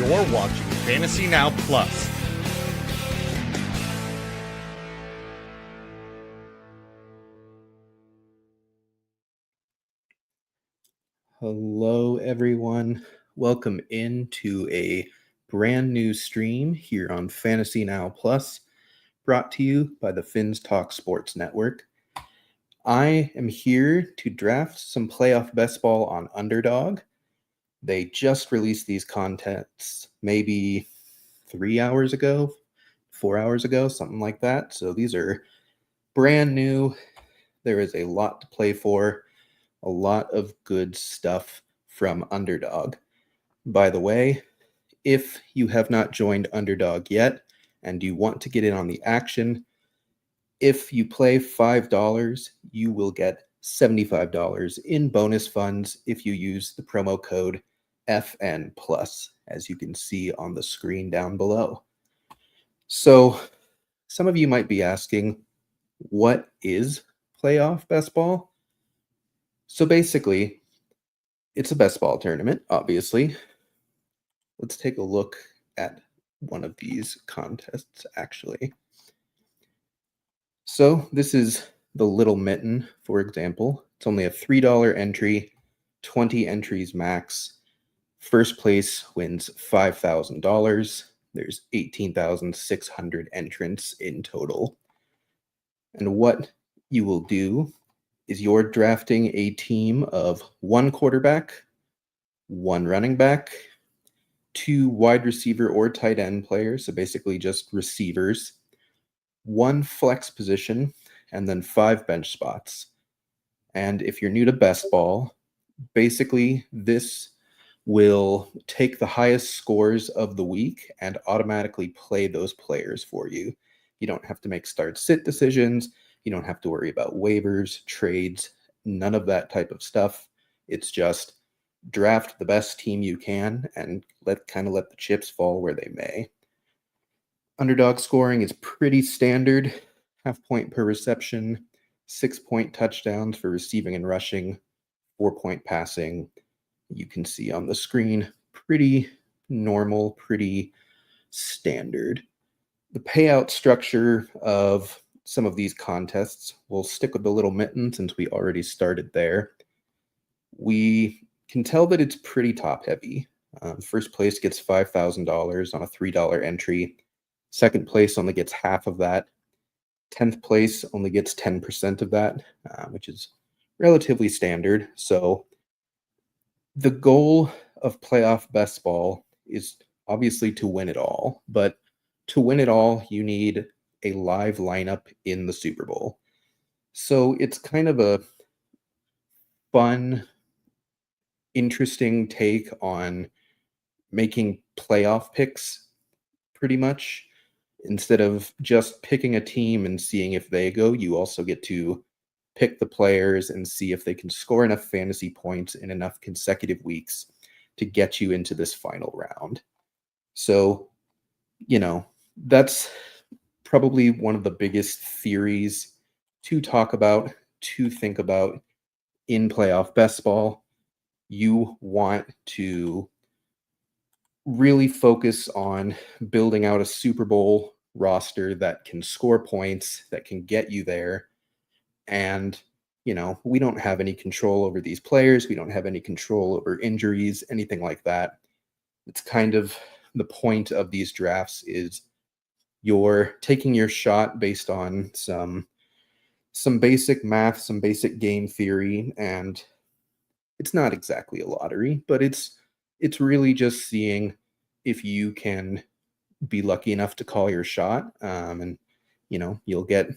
You're watching Fantasy Now Plus. Hello, everyone. Welcome into a brand new stream here on Fantasy Now Plus, brought to you by the Finns Talk Sports Network. I am here to draft some Playoff Best Ball on Underdog. They just released these contests maybe 3 hours ago, 4 hours ago, something like that. So these are brand new. There is a lot to play for, a lot of good stuff from Underdog. By the way, if you have not joined Underdog yet and you want to get in on the action, if you play $5, you will get $75 in bonus funds if you use the promo code FN+, as you can see on the screen down below. So some of you might be asking, what is Playoff Best Ball? So basically, it's a best ball tournament, obviously. Let's take a look at one of these contests, actually. So this is the Little Mitten, for example. It's only a $3 entry, 20 entries max. First place wins $5,000. There's 18,600 entrants in total. And what you will do is you're drafting a team of one quarterback, one running back, two wide receiver or tight end players, so basically just receivers, one flex position, and then 5 bench spots. And if you're new to best ball, basically this will take the highest scores of the week and automatically play those players for you. You don't have to make start-sit decisions. You don't have to worry about waivers, trades, none of that type of stuff. It's just draft the best team you can and let the chips fall where they may. Underdog scoring is pretty standard. 0.5 point per reception, 6-point touchdowns for receiving and rushing, 4-point passing. You can see on the screen, pretty normal, pretty standard. The payout structure of some of these contests, we'll stick with the Little Mitten since we already started there. We can tell that it's pretty top heavy. First place gets $5,000 on a $3 entry. Second place only gets half of that. 10th place only gets 10% of that, which is relatively standard. So the goal of Playoff Best Ball is obviously to win it all, but to win it all, you need a live lineup in the Super Bowl. So it's kind of a fun, interesting take on making playoff picks, pretty much. Instead of just picking a team and seeing if they go, you also get to pick the players and see if they can score enough fantasy points in enough consecutive weeks to get you into this final round. So, that's probably one of the biggest theories to talk about, to think about in Playoff Best Ball. You want to really focus on building out a Super Bowl roster that can score points, that can get you there. And, we don't have any control over these players. We don't have any control over injuries, anything like that. It's kind of the point of these drafts is you're taking your shot based on some basic math, some basic game theory, and it's not exactly a lottery, but it's really just seeing if you can be lucky enough to call your shot, and you'll get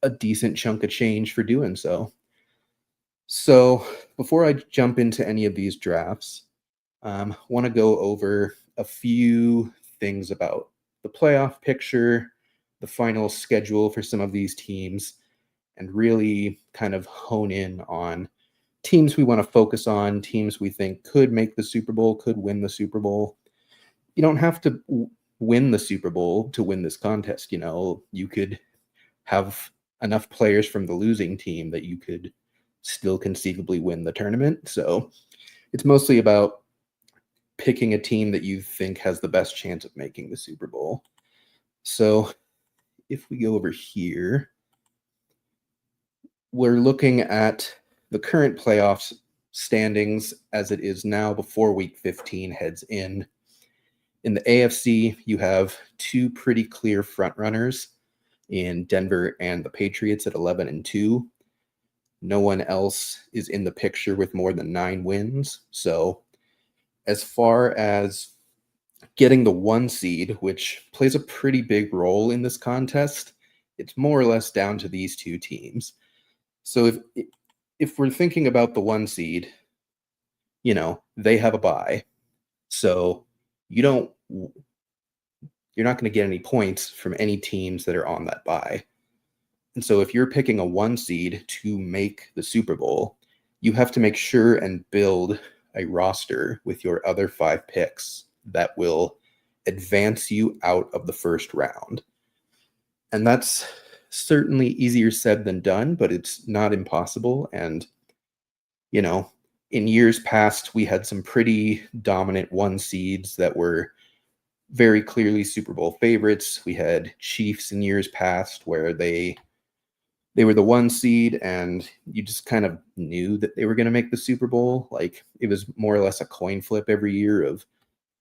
a decent chunk of change for doing so. So before I jump into any of these drafts, want to go over a few things about the playoff picture, the final schedule for some of these teams, and really kind of hone in on teams we want to focus on, teams we think could make the Super Bowl, could win the Super Bowl. You don't have to win the Super Bowl to win this contest. You could have enough players from the losing team that you could still conceivably win the tournament. So it's mostly about picking a team that you think has the best chance of making the Super Bowl. So if we go over here, we're looking at the current playoffs standings as it is now before week 15 heads in. In the AFC, you have two pretty clear frontrunners in Denver and the Patriots at 11-2. No one else is in the picture with more than 9 wins. So as far as getting the 1 seed, which plays a pretty big role in this contest, it's more or less down to these two teams. So if we're thinking about the 1 seed, they have a bye. So you're not going to get any points from any teams that are on that bye. And so if you're picking a 1 seed to make the Super Bowl, you have to make sure and build a roster with your other 5 picks that will advance you out of the first round. And that's certainly easier said than done, but it's not impossible. And, in years past, we had some pretty dominant 1 seeds that were very clearly Super Bowl favorites. We had Chiefs in years past where they were the 1 seed and you just kind of knew that they were going to make the Super Bowl. Like it was more or less a coin flip every year of,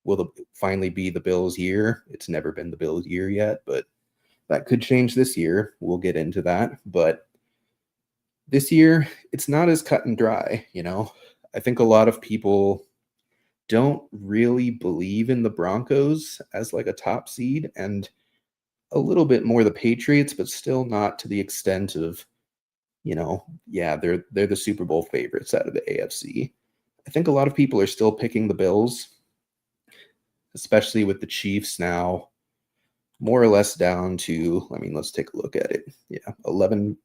will it finally be the Bills' year? It's never been the Bills' year yet, but that could change this year. We'll get into that. But this year, it's not as cut and dry, I think a lot of people don't really believe in the Broncos as like a top seed, and a little bit more the Patriots, but still not to the extent of, they're the Super Bowl favorites out of the AFC. I think a lot of people are still picking the Bills, especially with the Chiefs now more or less down to, let's take a look at it. Yeah, 11%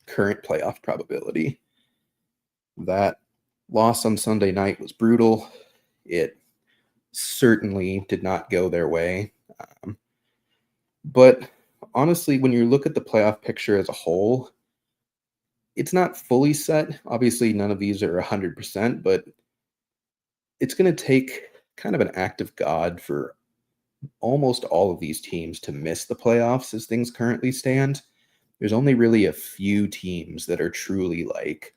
current playoff probability. That loss on Sunday night was brutal. It certainly did not go their way. But honestly, when you look at the playoff picture as a whole, it's not fully set. Obviously, none of these are 100%, but it's going to take kind of an act of God for almost all of these teams to miss the playoffs as things currently stand. There's only really a few teams that are truly like,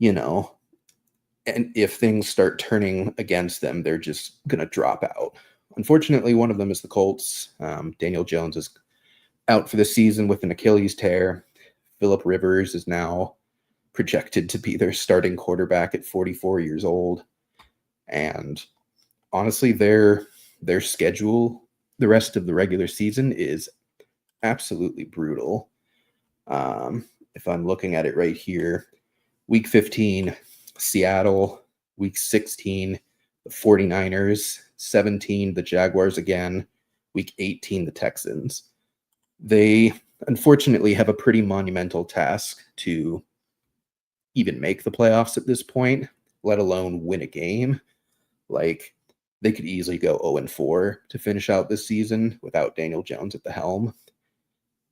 and if things start turning against them, they're just going to drop out. Unfortunately, one of them is the Colts. Daniel Jones is out for the season with an Achilles tear. Phillip Rivers is now projected to be their starting quarterback at 44 years old. And honestly, their schedule, the rest of the regular season, is absolutely brutal. If I'm looking at it right here, week 15, Seattle, week 16, the 49ers, 17, the Jaguars again, week 18, the Texans. They unfortunately have a pretty monumental task to even make the playoffs at this point, let alone win a game. Like, they could easily go 0-4 to finish out this season without Daniel Jones at the helm.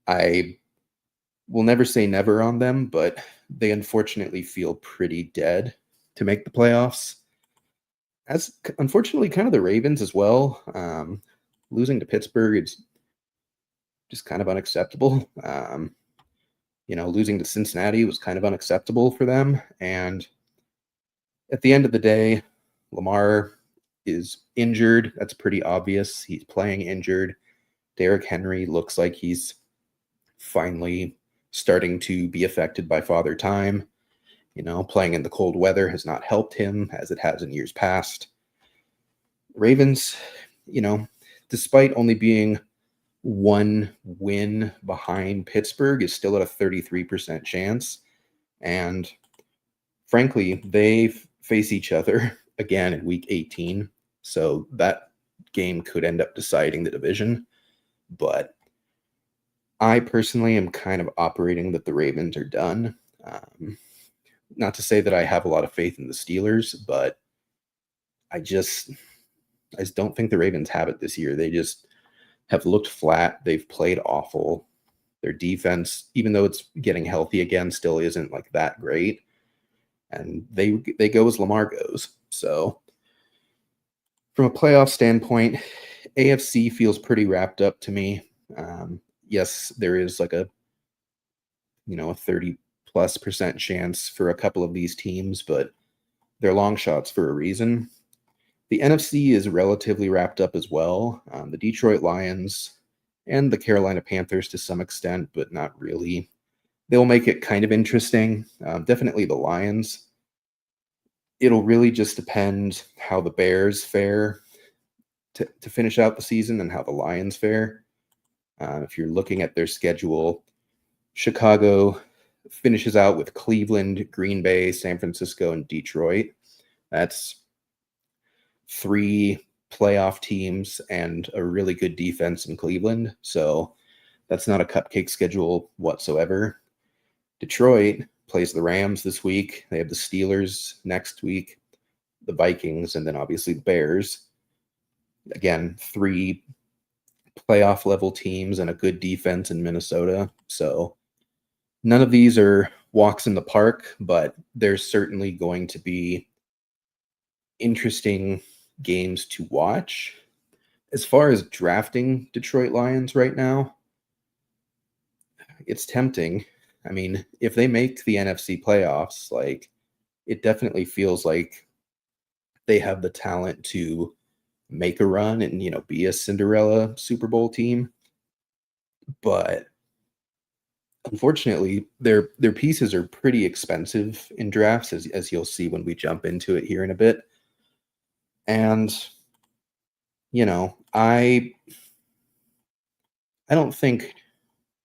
I will never say never on them, but they unfortunately feel pretty dead to make the playoffs. As unfortunately kind of the Ravens as well. Losing to Pittsburgh is just kind of unacceptable. Losing to Cincinnati was kind of unacceptable for them. And at the end of the day, Lamar is injured. That's pretty obvious. He's playing injured. Derrick Henry looks like he's finally starting to be affected by father time. Playing in the cold weather has not helped him as it has in years past. Ravens, despite only being 1 win behind Pittsburgh, is still at a 33% chance. And frankly, they face each other again in week 18. So that game could end up deciding the division. But I personally am kind of operating that the Ravens are done. Not to say that I have a lot of faith in the Steelers, but I just don't think the Ravens have it this year. They just have looked flat. They've played awful. Their defense, even though it's getting healthy again, still isn't like that great. and they go as Lamar goes. So from a playoff standpoint, AFC feels pretty wrapped up to me. Yes, there is like a 30+% chance for a couple of these teams, but they're long shots for a reason. The NFC is relatively wrapped up as well. The Detroit Lions and the Carolina Panthers to some extent, but not really. They'll make it kind of interesting. Definitely the Lions. It'll really just depend how the Bears fare to finish out the season and how the Lions fare. If you're looking at their schedule, Chicago finishes out with Cleveland, Green Bay, San Francisco, and Detroit. That's 3 playoff teams and a really good defense in Cleveland. So that's not a cupcake schedule whatsoever. Detroit plays the Rams this week. They have the Steelers next week, the Vikings, and then obviously the Bears. Again, 3 playoff level teams and a good defense in Minnesota. So none of these are walks in the park, but there's certainly going to be interesting games to watch. As far as drafting Detroit Lions right now, it's tempting. I mean, if they make the NFC playoffs, like, it definitely feels like they have the talent to make a run and, be a Cinderella Super Bowl team. But unfortunately, their pieces are pretty expensive in drafts, as you'll see when we jump into it here in a bit. And, I don't think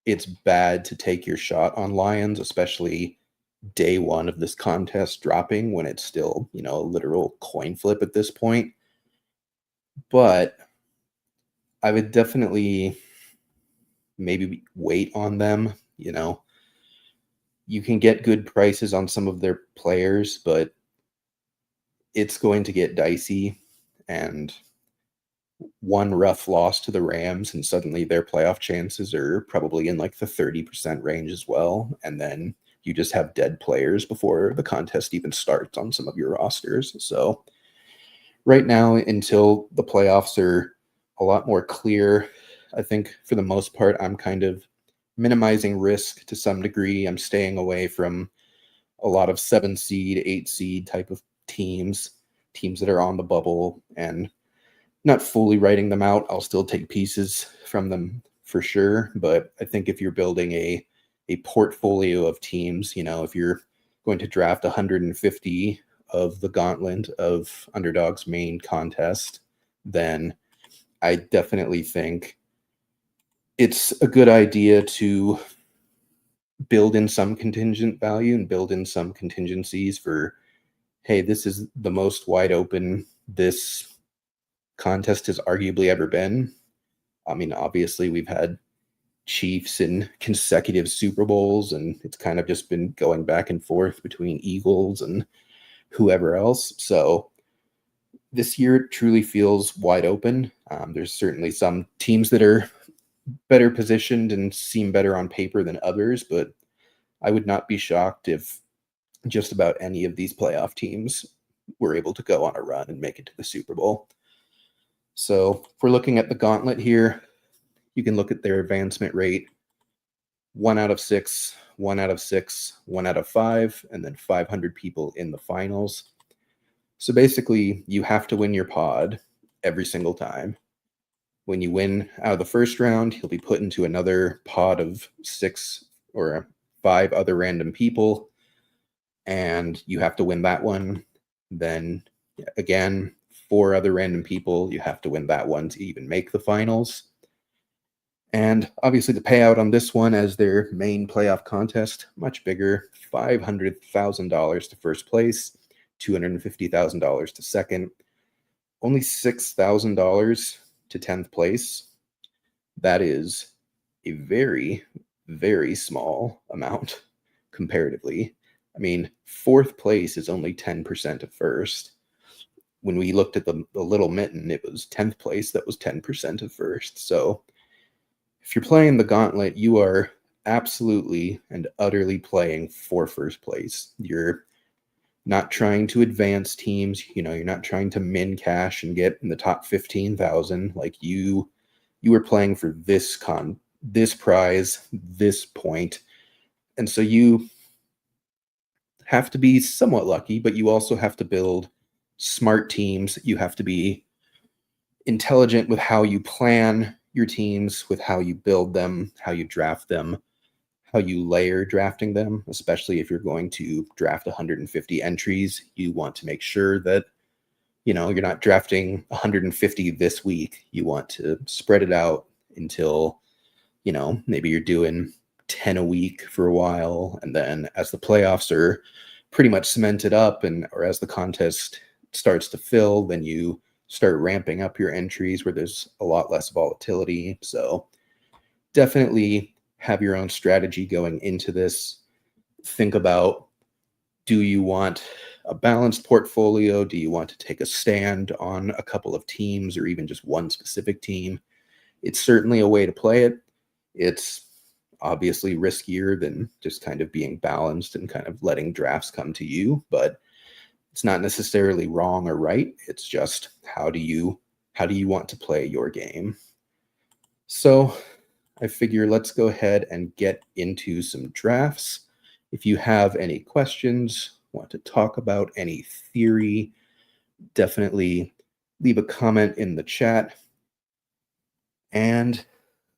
it's bad to take your shot on Lions, especially day one of this contest dropping when it's still, a literal coin flip at this point. But I would definitely maybe wait on them. You can get good prices on some of their players, but it's going to get dicey. And one rough loss to the Rams, and suddenly their playoff chances are probably in like the 30% range as well. And then you just have dead players before the contest even starts on some of your rosters. So right now, until the playoffs are a lot more clear, I think for the most part, I'm kind of minimizing risk to some degree. I'm staying away from a lot of 7 seed, 8 seed type of teams that are on the bubble, and not fully writing them out. I'll still take pieces from them for sure. But I think if you're building a portfolio of teams, if you're going to draft 150 of the Gauntlet of Underdog's main contest, then I definitely think it's a good idea to build in some contingent value and build in some contingencies for, hey, this is the most wide open this contest has arguably ever been. I mean, obviously we've had Chiefs in consecutive Super Bowls, and it's kind of just been going back and forth between Eagles and whoever else. So this year it truly feels wide open. There's certainly some teams that are better positioned and seem better on paper than others, but I would not be shocked if just about any of these playoff teams were able to go on a run and make it to the Super Bowl. So if we're looking at the Gauntlet here, you can look at their advancement rate: 1 out of 6, 1 out of 6, 1 out of 5, and then 500 people in the finals. So basically, you have to win your pod every single time. When you win out of the first round, you'll be put into another pod of 6 or 5 other random people, and you have to win that one. Then again, 4 other random people, you have to win that one to even make the finals. And obviously the payout on this one, as their main playoff contest, much bigger: $500,000 to first place, $250,000 to second, only $6,000 to 10th place. That is a very, very small amount comparatively. I mean, 4th place is only 10% of first. When we looked at the little mitten, it was 10th place that was 10% of first. So if you're playing the Gauntlet, you are absolutely and utterly playing for first place. You're not trying to advance teams. You're not trying to min cash and get in the top 15,000. Like you were playing for this prize, this point. And so you have to be somewhat lucky, but you also have to build smart teams. You have to be intelligent with how you plan your teams, with how you build them, how you draft them, how you layer drafting them, especially if you're going to draft 150 entries. You want to make sure that, you're not drafting 150 this week. You want to spread it out until, maybe you're doing 10 a week for a while. And then as the playoffs are pretty much cemented up or as the contest starts to fill, then you start ramping up your entries where there's a lot less volatility. So definitely have your own strategy going into this. Think about, do you want a balanced portfolio? Do you want to take a stand on a couple of teams or even just one specific team? It's certainly a way to play it. It's obviously riskier than just kind of being balanced and kind of letting drafts come to you, but it's not necessarily wrong or right. It's just how do you want to play your game? So I figure let's go ahead and get into some drafts. If you have any questions, want to talk about any theory, definitely leave a comment in the chat and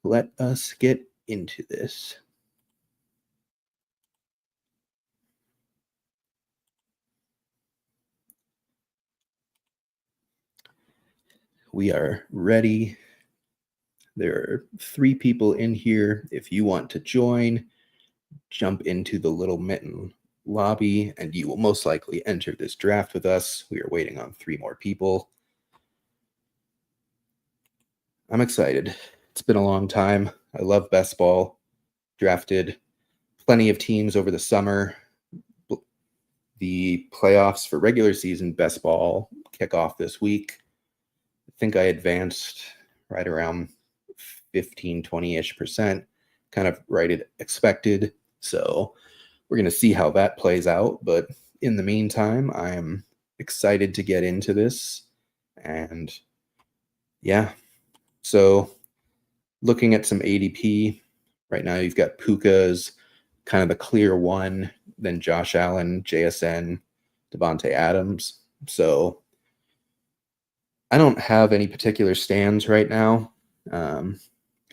let us get into this. We are ready. There are 3 people in here. If you want to join, jump into the Little Mitten lobby and you will most likely enter this draft with us. We are waiting on 3 more people. I'm excited. It's been a long time. I love best ball. Drafted plenty of teams over the summer. The playoffs for regular season best ball kick off this week. I think I advanced right around 15, 20-ish %, kind of right at expected. So we're going to see how that plays out. But in the meantime, I am excited to get into this. And yeah, so looking at some ADP right now, you've got Puka's kind of the clear one, then Josh Allen, JSN, Devontae Adams. So I don't have any particular stands right now.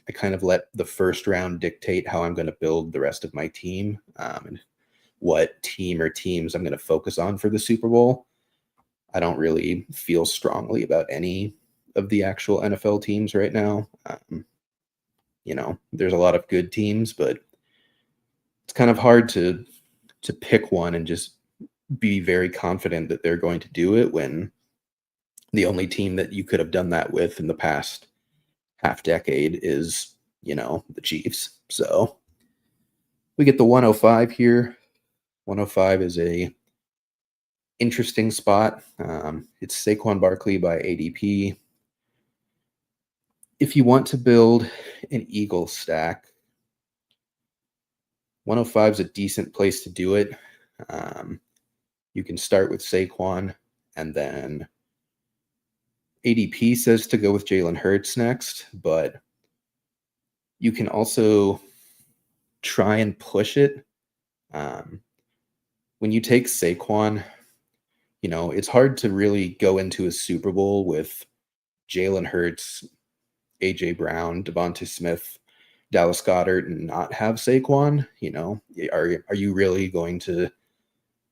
I kind of let the first round dictate how I'm going to build the rest of my team and what team or teams I'm going to focus on for the Super Bowl. I don't really feel strongly about any of the actual NFL teams right now. There's a lot of good teams, but it's kind of hard to pick one and just be very confident that they're going to do it when the only team that you could have done that with in the past half decade is, the Chiefs. So we get the 105 here. 105 is a interesting spot. It's Saquon Barkley by ADP. If you want to build an Eagle stack, 105 is a decent place to do it. You can start with Saquon, and then ADP says to go with Jalen Hurts next, but you can also try and push it. When you take Saquon, it's hard to really go into a Super Bowl with Jalen Hurts, A.J. Brown, Devonta Smith, Dallas Goedert, and not have Saquon. Are you really going to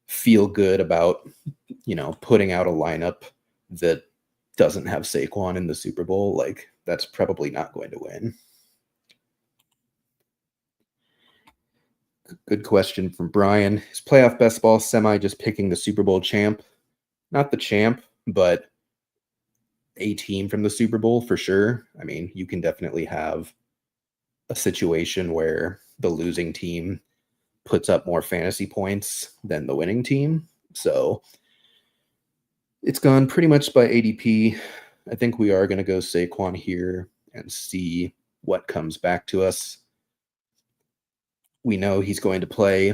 feel good about, putting out a lineup that doesn't have Saquon in the Super Bowl? Like, that's probably not going to win. Good question from Brian. Is playoff best ball semi just picking the Super Bowl champ? Not the champ, but a team from the Super Bowl for sure. I mean, you can definitely have a situation where the losing team puts up more fantasy points than the winning team. So it's gone pretty much by ADP. I think we are going to go Saquon here and see what comes back to us. We know he's going to play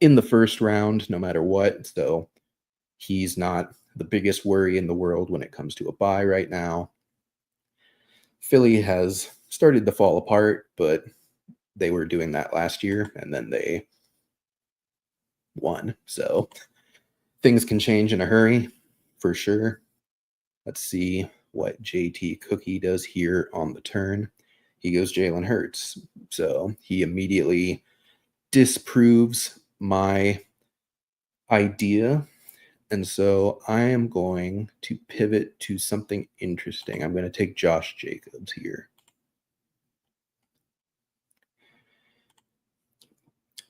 in the first round no matter what. So He's not the biggest worry in the world when it comes to a bye right now. Philly has started to fall apart, but they were doing that last year, and then they won. So things can change in a hurry, for sure. Let's see what JT Cookie does here on the turn. He goes Jalen Hurts. So he immediately disproves my idea. And so I am going to pivot to something interesting. I'm going to take Josh Jacobs here.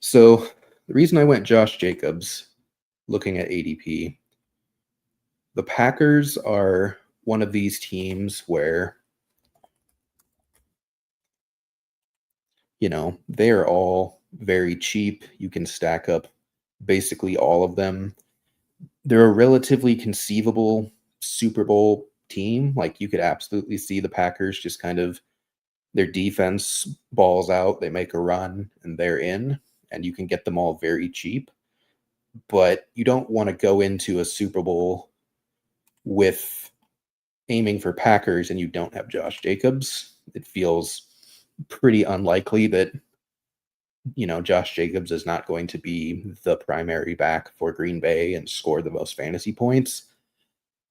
So the reason I went Josh Jacobs, looking at ADP, the Packers are one of these teams where, they're all very cheap. You can stack up basically all of them. They're a relatively conceivable Super Bowl team. Like, you could absolutely see the Packers just kind of, their defense balls out, they make a run, and they're in, and you can get them all very cheap. But you don't want to go into a Super Bowl with aiming for Packers and you don't have Josh Jacobs. It feels pretty unlikely that, Josh Jacobs is not going to be the primary back for Green Bay and score the most fantasy points.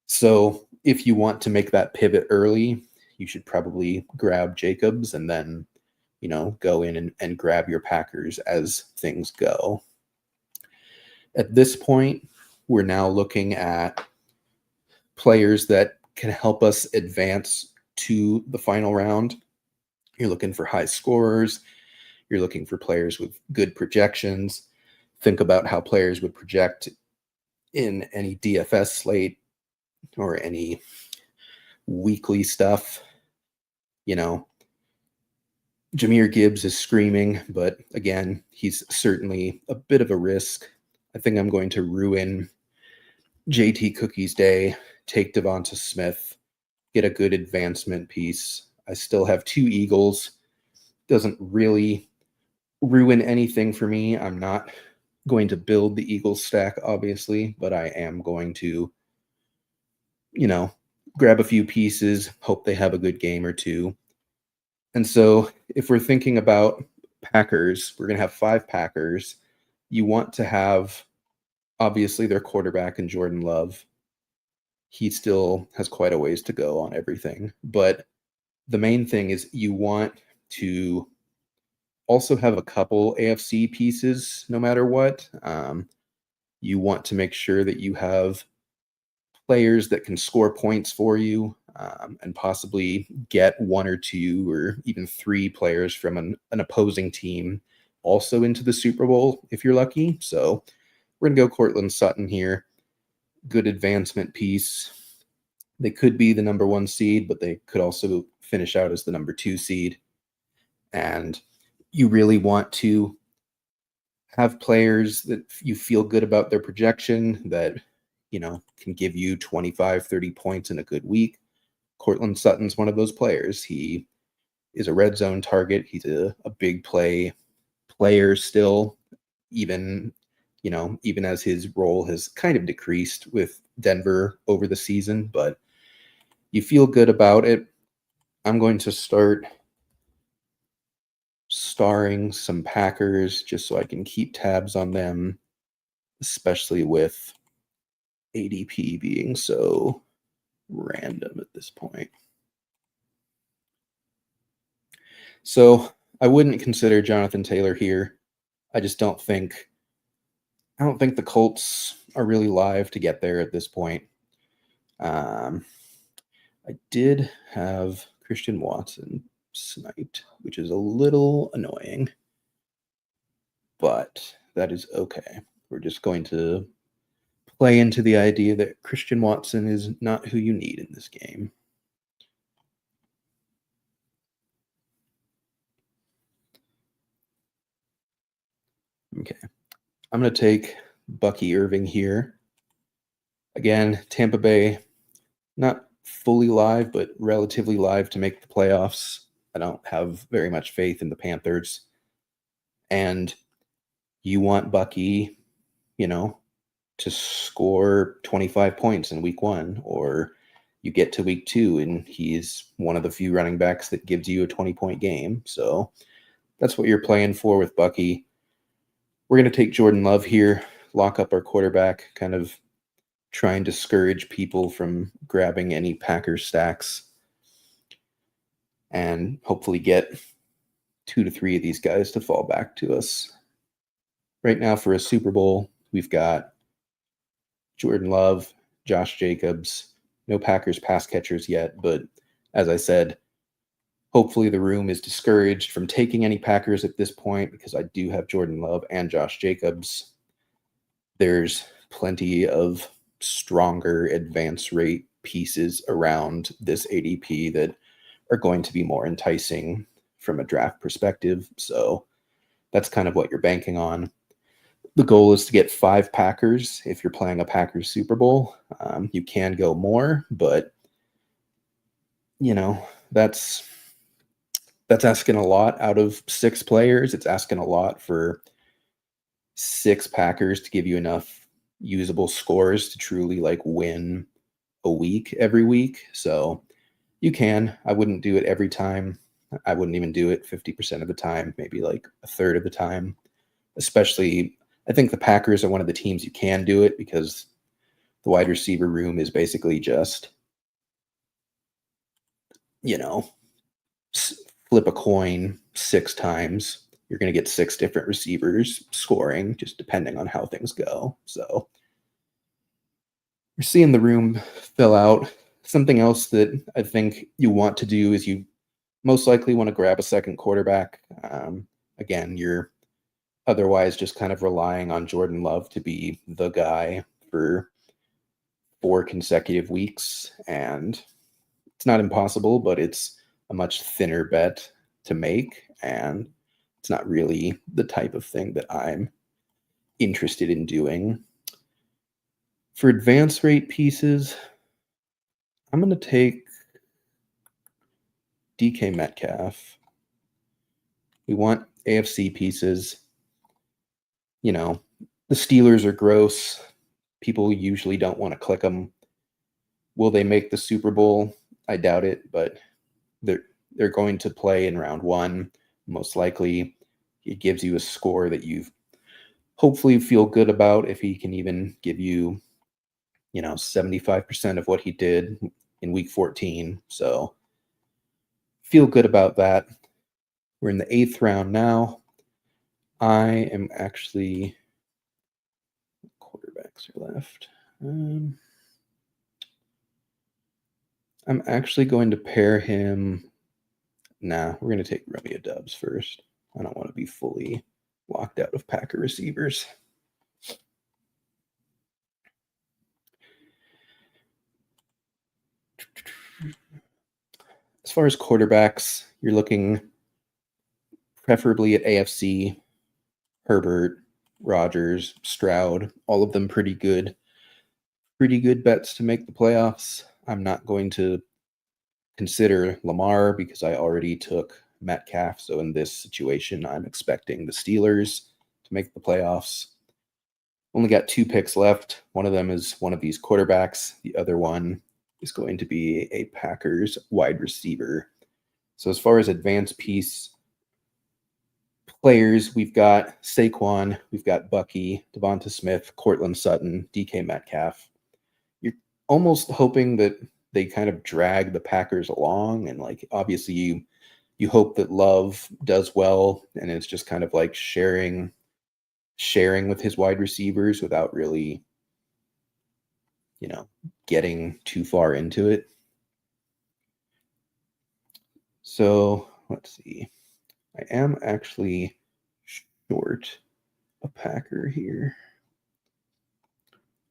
So if you want to make that pivot early, you should probably grab Jacobs and then, go in and grab your Packers as things go. At this point, we're now looking at players that can help us advance to the final round. You're looking for high scorers. You're looking for players with good projections. Think about how players would project in any DFS slate or any weekly stuff. Jahmyr Gibbs is screaming, but again, he's certainly a bit of a risk. I think I'm going to ruin JT Cookie's day, take Devonta Smith, get a good advancement piece. I still have 2 Eagles. Doesn't really ruin anything for me. I'm not going to build the Eagles stack, obviously, but I am going to, grab a few pieces, hope they have a good game or two. And so if we're thinking about Packers, we're going to have 5 Packers. You want to have, obviously, their quarterback in Jordan Love. He still has quite a ways to go on everything. But the main thing is you want to also have a couple AFC pieces no matter what. You want to make sure that you have players that can score points for you, and possibly get 1 or 2 or even 3 players from an opposing team also into the Super Bowl if you're lucky. So we're going to go Cortland Sutton here. Good advancement piece. They could be the number 1 seed, but they could also finish out as the number 2 seed. And you really want to have players that you feel good about their projection that, can give you 25, 30 points in a good week. Cortland Sutton's one of those players. He is a red zone target. He's a big play player still, even as his role has kind of decreased with Denver over the season, but you feel good about it. I'm going to start starring some Packers just so I can keep tabs on them, especially with ADP being so random at this point. So I wouldn't consider Jonathan Taylor here. I don't think the Colts are really live to get there at this point. I did have Christian Watson sniped, which is a little annoying, but that is okay. We're just going to play into the idea that Christian Watson is not who you need in this game. Okay. I'm going to take Bucky Irving here. Again, Tampa Bay, not fully live, but relatively live to make the playoffs. I don't have very much faith in the Panthers. And you want Bucky, to score 25 points in week 1, or you get to week 2 and he's one of the few running backs that gives you a 20-point game. So that's what you're playing for with Bucky. We're going to take Jordan Love here, lock up our quarterback, kind of try and discourage people from grabbing any Packers stacks, and hopefully get 2 to 3 of these guys to fall back to us. Right now for a Super Bowl, we've got Jordan Love, Josh Jacobs, no Packers pass catchers yet, but as I said, hopefully the room is discouraged from taking any Packers at this point because I do have Jordan Love and Josh Jacobs. There's plenty of stronger advance rate pieces around this ADP that are going to be more enticing from a draft perspective. So that's kind of what you're banking on. The goal is to get 5 Packers if you're playing a Packers Super Bowl. You can go more, but that's asking a lot out of 6 players. It's asking a lot for 6 Packers to give you enough usable scores to truly win a week every week. So you can. I wouldn't do it every time. I wouldn't even do it 50% of the time, maybe a third of the time. Especially, I think the Packers are one of the teams you can do it because the wide receiver room is basically just, flip a coin 6 times. You're going to get 6 different receivers scoring, just depending on how things go. So we're seeing the room fill out. Something else that I think you want to do is you most likely want to grab a second quarterback. Again, you're otherwise just kind of relying on Jordan Love to be the guy for 4 consecutive weeks. And it's not impossible, but it's a much thinner bet to make. And it's not really the type of thing that I'm interested in doing. For advance rate pieces, I'm going to take DK Metcalf. We want AFC pieces. The Steelers are gross. People usually don't want to click them. Will they make the Super Bowl? I doubt it, but they're going to play in round 1. Most likely, it gives you a score that you hopefully feel good about if he can even give you, 75% of what he did in week 14. So feel good about that. We're in the 8th round now. I am actually quarterbacks are left. I'm actually going to pair him. We're going to take Romeo Doubs first. I don't want to be fully locked out of Packer receivers. As far as quarterbacks, you're looking preferably at AFC, Herbert, Rodgers, Stroud, all of them pretty good bets to make the playoffs. I'm not going to consider Lamar because I already took Metcalf. So in this situation, I'm expecting the Steelers to make the playoffs. Only got 2 picks left. One of them is one of these quarterbacks. The other one is going to be a Packers wide receiver. So as far as advanced piece players, we've got Saquon, we've got Bucky, Devonta Smith, Cortland Sutton, DK Metcalf. You're almost hoping that they kind of drag the Packers along, and obviously you hope that Love does well, and it's just kind of sharing with his wide receivers without really getting too far into it. So let's see. I am actually short a Packer here.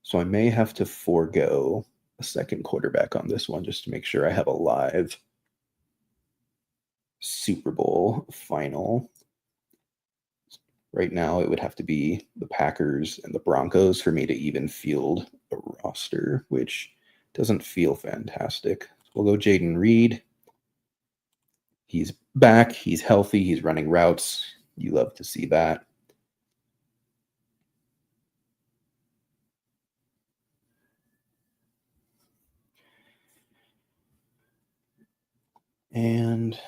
So I may have to forego a second quarterback on this one just to make sure I have a live Super Bowl final. Right now, it would have to be the Packers and the Broncos for me to even field a roster, which doesn't feel fantastic. So we'll go Jaden Reed. He's back. He's healthy. He's running routes. You love to see that. And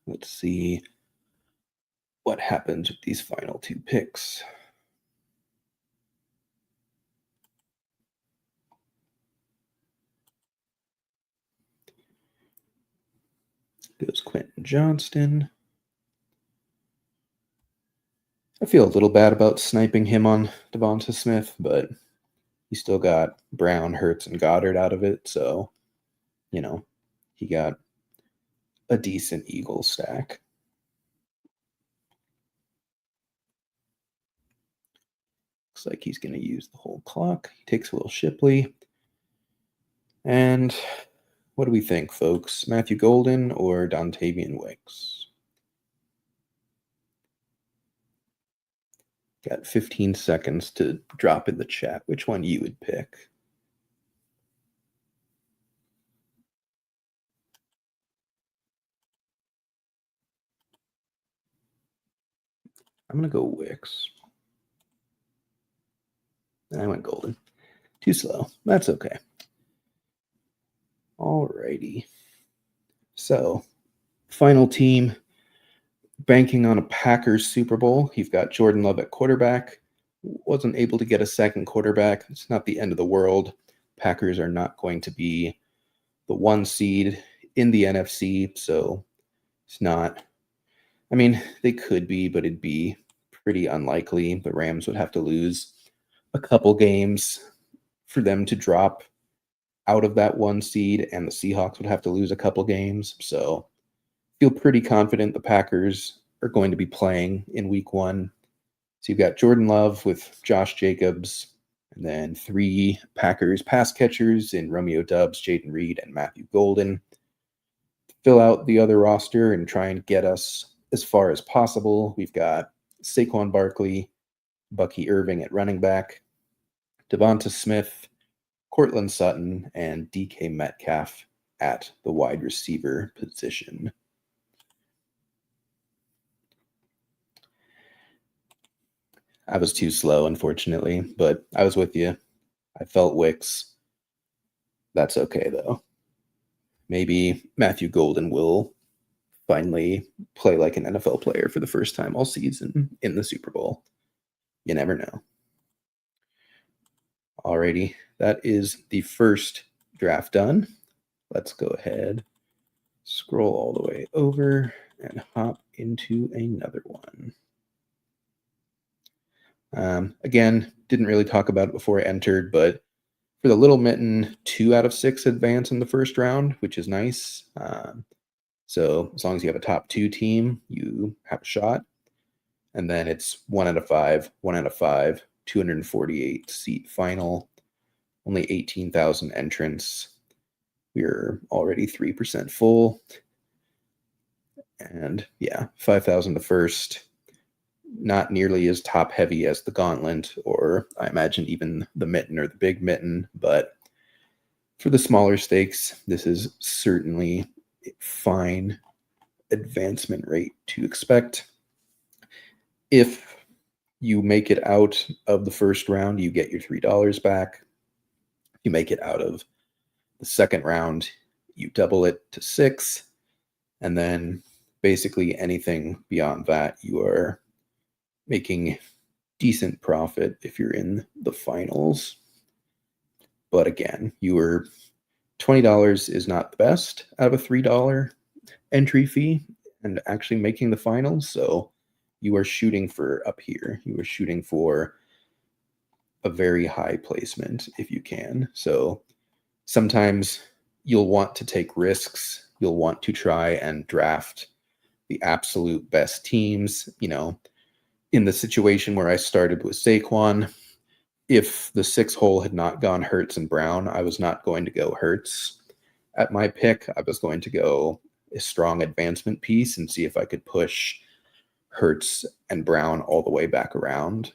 let's see what happens with these final two picks. Goes Quentin Johnston. I feel a little bad about sniping him on Devonta Smith, but he still got Brown, Hurts, and Goddard out of it. So, he got a decent Eagle stack. Looks like he's going to use the whole clock. He takes Will Shipley. And what do we think, folks? Matthew Golden or Dontavian Wicks? Got 15 seconds to drop in the chat which one you would pick. I'm going to go Wicks. I went Golden. Too slow. That's okay. Alrighty. So, final team, banking on a Packers Super Bowl. You've got Jordan Love at quarterback. Wasn't able to get a second quarterback. It's not the end of the world. Packers are not going to be the 1 seed in the NFC, so it's not. I mean, they could be, but it'd be pretty unlikely. The Rams would have to lose a couple games for them to drop out of that 1 seed, and the Seahawks would have to lose a couple games. So feel pretty confident the Packers are going to be playing in week 1. So you've got Jordan Love with Josh Jacobs, and then 3 Packers pass catchers in Romeo Doubs, Jaden Reed, and Matthew Golden. Fill out the other roster and try and get us as far as possible. We've got Saquon Barkley, Bucky Irving at running back, Devonta Smith, Cortland Sutton, and DK Metcalf at the wide receiver position. I was too slow, unfortunately, but I was with you. I felt Wicks. That's okay, though. Maybe Matthew Golden will finally play like an NFL player for the first time all season in the Super Bowl. You never know. Alrighty, that is the first draft done. Let's go ahead, scroll all the way over, and hop into another one. Again, didn't really talk about it before I entered, but for the Little Mitten, 2 out of 6 advance in the first round, which is nice. So as long as you have a top 2 team, you have a shot. And then it's 1 out of 5, 248 seat final, only 18,000 entrants. We're already 3% full. And yeah, 5,000 the first. Not nearly as top heavy as the Gauntlet, or I imagine even the Mitten or the Big Mitten, but for the smaller stakes, this is certainly a fine advancement rate to expect. If you make it out of the first round, you get your $3 back. If you make it out of the second round, you double it to 6, and then basically anything beyond that, you are making decent profit if you're in the finals. But again, your $20 is not the best out of a $3 entry fee and actually making the finals. So you are shooting for up here. You are shooting for a very high placement if you can. So sometimes you'll want to take risks. You'll want to try and draft the absolute best teams. In the situation where I started with Saquon, if the 6 hole had not gone Hurts and Brown, I was not going to go Hurts at my pick. I was going to go a strong advancement piece and see if I could push Hurts and Brown all the way back around.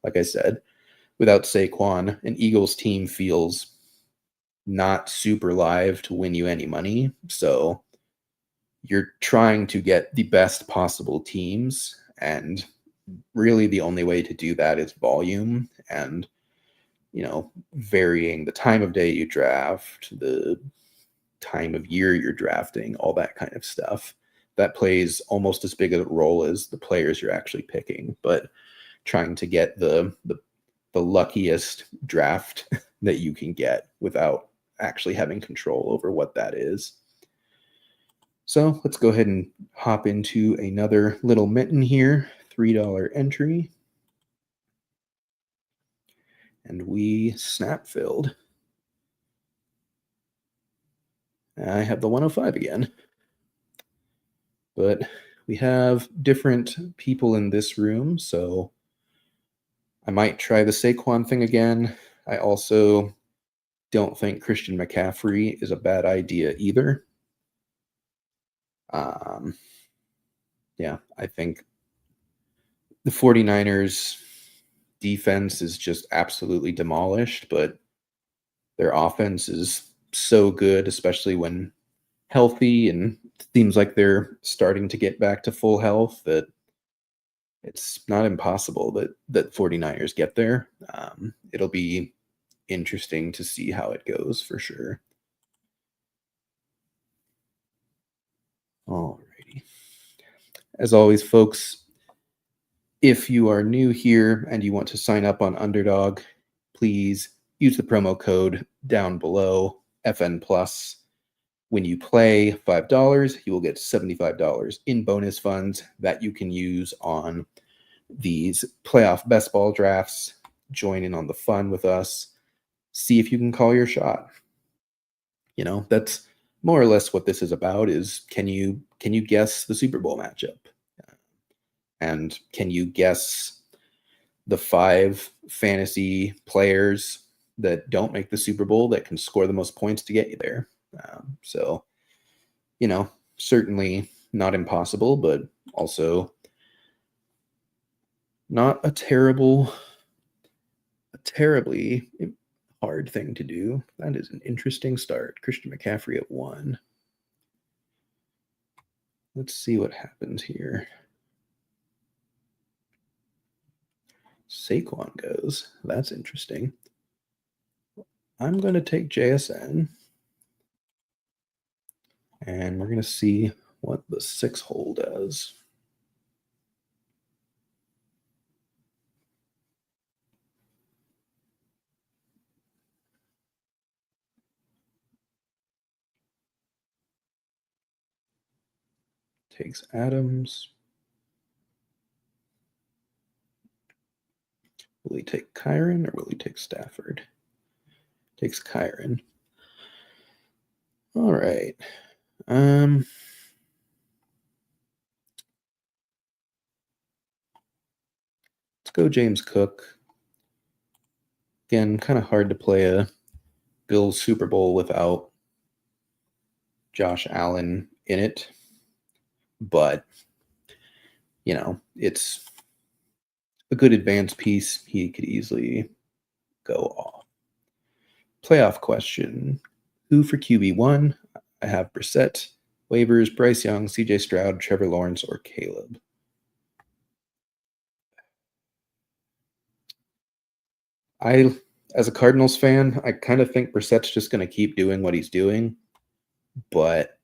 Like I said, without Saquon, an Eagles team feels not super live to win you any money. So you're trying to get the best possible teams, and really the only way to do that is volume. And varying the time of day you draft, the time of year you're drafting, all that kind of stuff. That plays almost as big a role as the players you're actually picking, but trying to get the luckiest draft that you can get without actually having control over what that is. So let's go ahead and hop into another little mitten here, $3 entry. And we snap filled. I have the 105 again. But we have different people in this room, so I might try the Saquon thing again. I also don't think Christian McCaffrey is a bad idea either. Yeah, I think the 49ers defense is just absolutely demolished, but their offense is so good, especially when healthy, and it seems like they're starting to get back to full health, that it's not impossible that 49ers get there. It'll be interesting to see how it goes for sure. Alrighty. As always, folks, if you are new here and you want to sign up on Underdog, please use the promo code down below, FN Plus. When you play $5, you will get $75 in bonus funds that you can use on these playoff best ball drafts. Join in on the fun with us. See if you can call your shot. That's more or less what this is about, is can you guess the Super Bowl matchup? And can you guess the 5 fantasy players that don't make the Super Bowl that can score the most points to get you there? So, certainly not impossible, but also not a terribly hard thing to do. That is an interesting start. Christian McCaffrey at 1. Let's see what happens here. Saquon goes. That's interesting. I'm going to take JSN. And we're going to see what the 6 hole does. Takes Adams. Will he take Kyron or will he take Stafford? Takes Kyron. All right. Let's go James Cook. Again, kind of hard to play a Bills Super Bowl without Josh Allen in it. But, it's a good advance piece. He could easily go off. Playoff question. Who for QB1? I have Brissett, waivers, Bryce Young, CJ Stroud, Trevor Lawrence, or Caleb. As a Cardinals fan, I kind of think Brissett's just going to keep doing what he's doing. But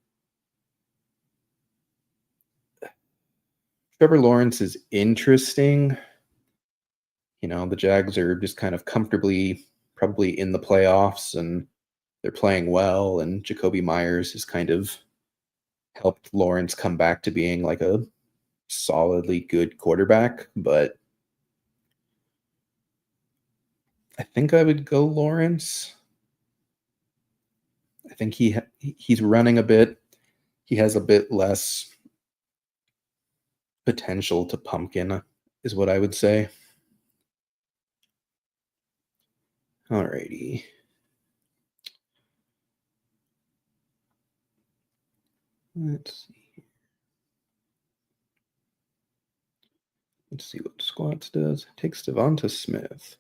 Trevor Lawrence is interesting. The Jags are just kind of comfortably probably in the playoffs, and they're playing well, and Jacoby Myers has kind of helped Lawrence come back to being like a solidly good quarterback. But I think I would go Lawrence. I think he's running a bit. He has a bit less potential to pumpkin, is what I would say. Alrighty. Let's see. Let's see what Squats does. Takes Devonta Smith.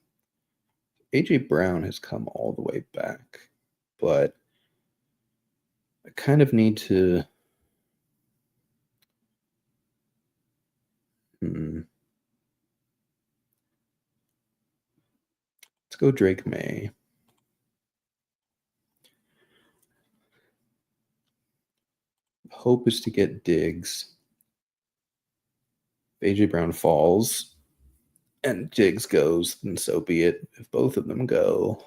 AJ Brown has come all the way back, but I kind of need to. It's go Drake May. Hope is to get Diggs. A.J. Brown falls and Diggs goes, then so be it. If both of them go,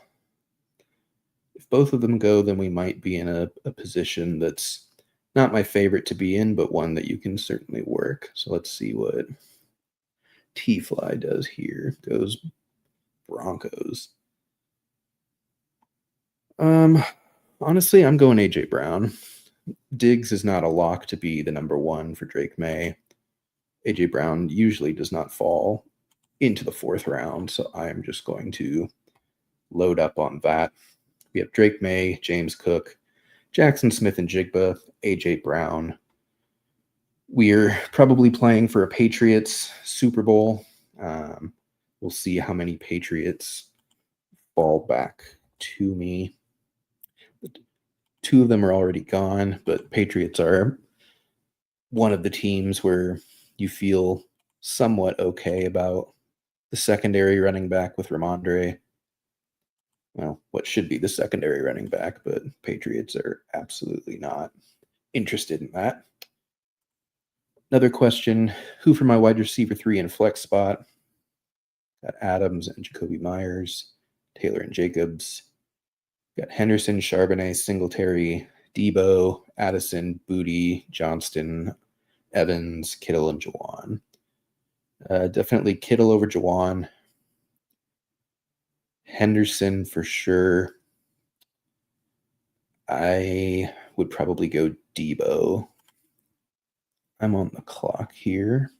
then we might be in a position that's not my favorite to be in, but one that you can certainly work. So let's see what T-Fly does here. Goes Broncos. Honestly, I'm going A.J. Brown. Diggs is not a lock to be the number one for Drake May. A.J. Brown usually does not fall into the fourth round, so I am just going to load up on that. We have Drake May, James Cook, Jackson Smith and Jigba, A.J. Brown. We're probably playing for a Patriots Super Bowl. We'll see how many Patriots fall back to me. Two of them are already gone, but Patriots are one of the teams where you feel somewhat okay about the secondary running back with Ramondre. Well, what should be the secondary running back, but Patriots are absolutely not interested in that. Another question, who for my wide receiver 3 and flex spot? Got Adams and Jacoby Myers, Taylor and Jacobs. Got Henderson, Charbonnet, Singletary, Debo, Addison, Booty, Johnston, Evans, Kittle, and Jawan. Definitely Kittle over Jawan. Henderson for sure. I would probably go Debo. I'm on the clock here.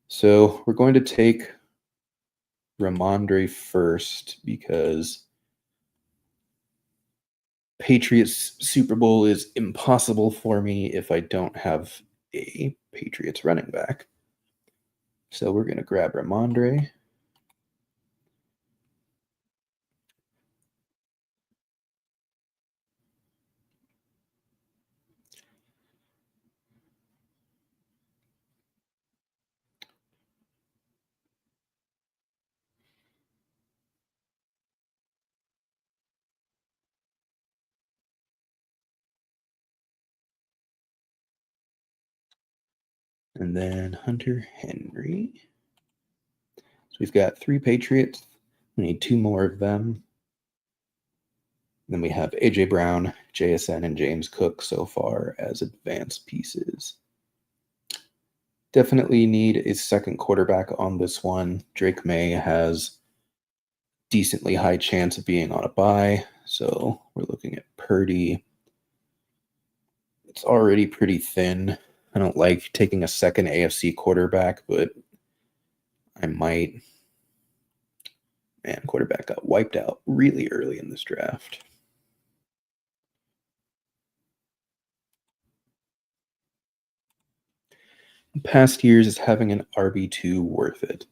So we're going to take Ramondre first because Patriots Super Bowl is impossible for me if I don't have a Patriots running back. So we're going to grab Ramondre. And then Hunter Henry. So we've got 3 Patriots. We need 2 more of them. Then we have A.J. Brown, JSN, and James Cook so far as advanced pieces. Definitely need a second quarterback on this one. Drake May has decently high chance of being on a bye. So we're looking at Purdy. It's already pretty thin. I don't like taking a second AFC quarterback, but I might. Man, quarterback got wiped out really early in this draft. In past years, is having an RB2 worth it?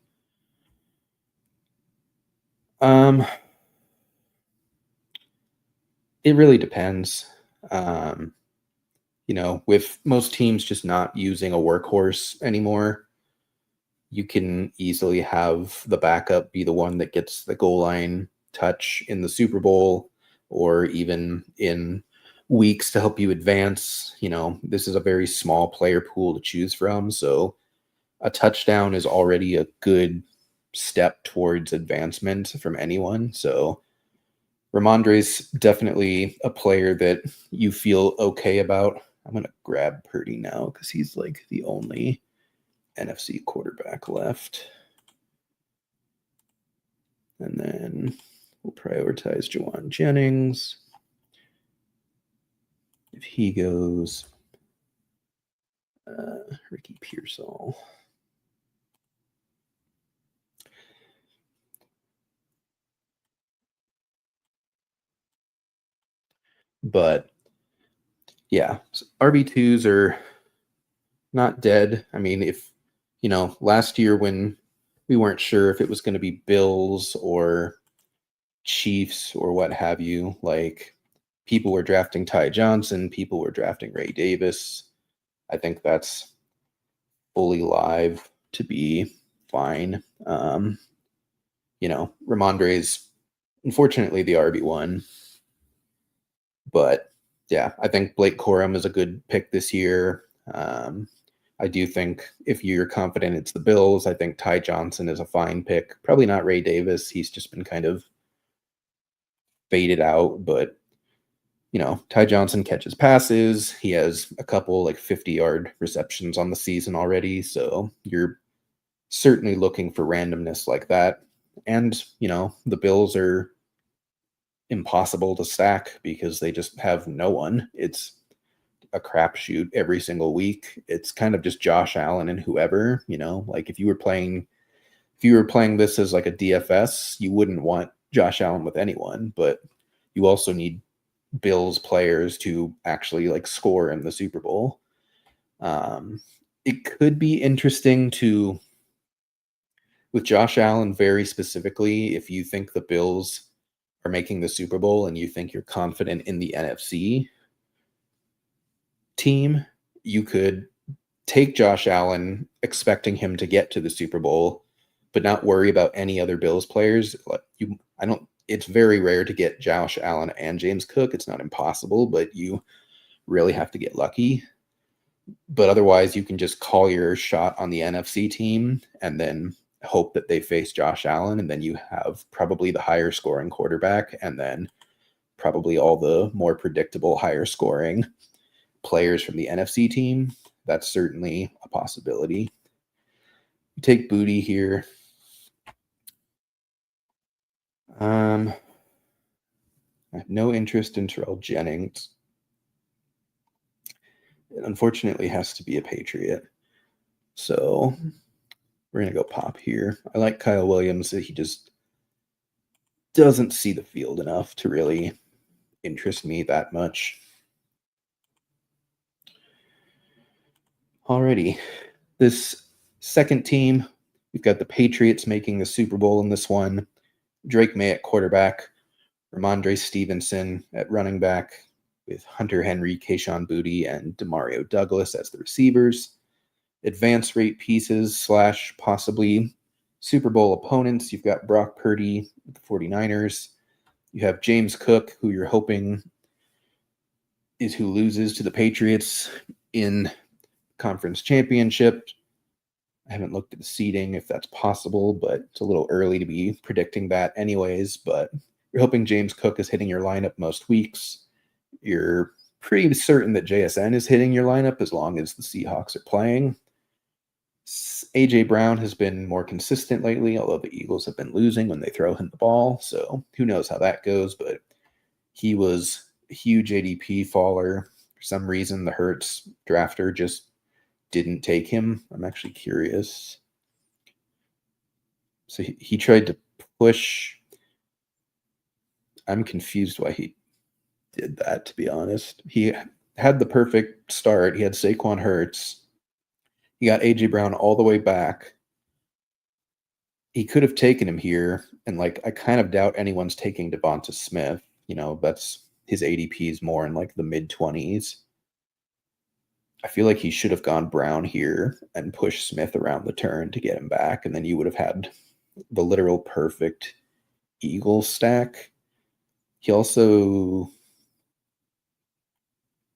It really depends. With most teams just not using a workhorse anymore, you can easily have the backup be the one that gets the goal line touch in the Super Bowl or even in weeks to help you advance. This is a very small player pool to choose from, so a touchdown is already a good step towards advancement from anyone. So Ramondre's definitely a player that you feel okay about. I'm going to grab Purdy now because he's like the only NFC quarterback left. And then we'll prioritize Jawan Jennings. If he goes, Ricky Pearsall. But yeah, RB2s are not dead. I mean, if, last year when we weren't sure if it was going to be Bills or Chiefs or what have you, like people were drafting Ty Johnson, people were drafting Ray Davis. I think that's fully live to be fine. Ramondre's Unfortunately, the RB1. But yeah, I think Blake Corum is a good pick this year. I do think if you're confident it's the Bills, I think Ty Johnson is a fine pick. Probably not Ray Davis. He's just been kind of faded out, but Ty Johnson catches passes. He has a couple like 50-yard receptions on the season already. So you're certainly looking for randomness like that. And, the Bills are impossible to stack because they just have no one. It's a crapshoot every single week. It's kind of just Josh Allen and whoever, like if you were playing this as like a DFS, you wouldn't want Josh Allen with anyone, but you also need Bills players to actually like score in the Super Bowl. It could be interesting with Josh Allen very specifically, if you think the Bills are making the Super Bowl and you think you're confident in the NFC team, you could take Josh Allen expecting him to get to the Super Bowl, but not worry about any other Bills players. It's very rare to get Josh Allen and James Cook. It's not impossible, but you really have to get lucky. But otherwise, you can just call your shot on the NFC team and then hope that they face Josh Allen, and then you have probably the higher scoring quarterback and then probably all the more predictable higher scoring players from the NFC team. That's certainly a possibility. You take Booty here. I have no interest in Terrell Jennings. It unfortunately has to be a Patriot. So we're going to go pop here. I like Kyle Williams. He just doesn't see the field enough to really interest me that much. Alrighty. This second team, we've got the Patriots making the Super Bowl in this one. Drake May at quarterback, Ramondre Stevenson at running back, with Hunter Henry, Kayshon Boutte, and Demario Douglas as the receivers. Advance rate pieces / possibly Super Bowl opponents. You've got Brock Purdy with the 49ers. You have James Cook, who you're hoping is who loses to the Patriots in conference championship. I haven't looked at the seeding if that's possible, but it's a little early to be predicting that anyways. But you're hoping James Cook is hitting your lineup most weeks. You're pretty certain that JSN is hitting your lineup as long as the Seahawks are playing. A.J. Brown has been more consistent lately, although the Eagles have been losing when they throw him the ball. So who knows how that goes, but he was a huge ADP faller. For some reason, the Hurts drafter just didn't take him. I'm actually curious. So he tried to push. I'm confused why he did that, to be honest. He had the perfect start. He had Saquon Hurts. He got A.J. Brown all the way back. He could have taken him here, and I kind of doubt anyone's taking Devonta Smith. That's his ADP is more in the mid-20s. I feel like he should have gone Brown here and pushed Smith around the turn to get him back, and then you would have had the literal perfect Eagles stack. He also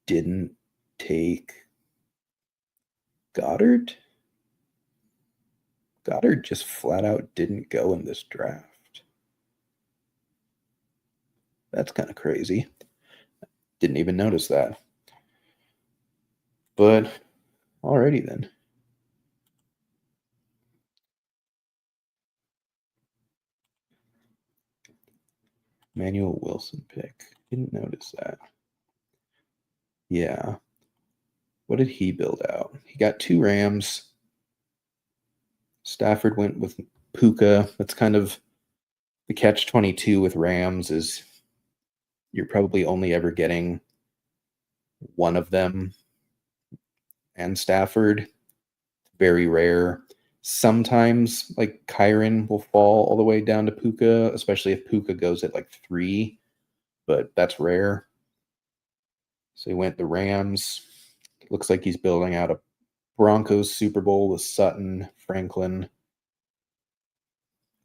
didn't take Goddard. Goddard just flat out didn't go in this draft. That's kind of crazy. Didn't even notice that. But alrighty then. Manuel Wilson pick. Didn't notice that. Yeah. What did he build out? He got 2 Rams. Stafford went with Puka. That's kind of the catch-22 with Rams is you're probably only ever getting one of them and Stafford. Very rare. Sometimes Kyron will fall all the way down to Puka, especially if Puka goes at 3, but that's rare. So he went the Rams. Looks like he's building out a Broncos Super Bowl with Sutton, Franklin.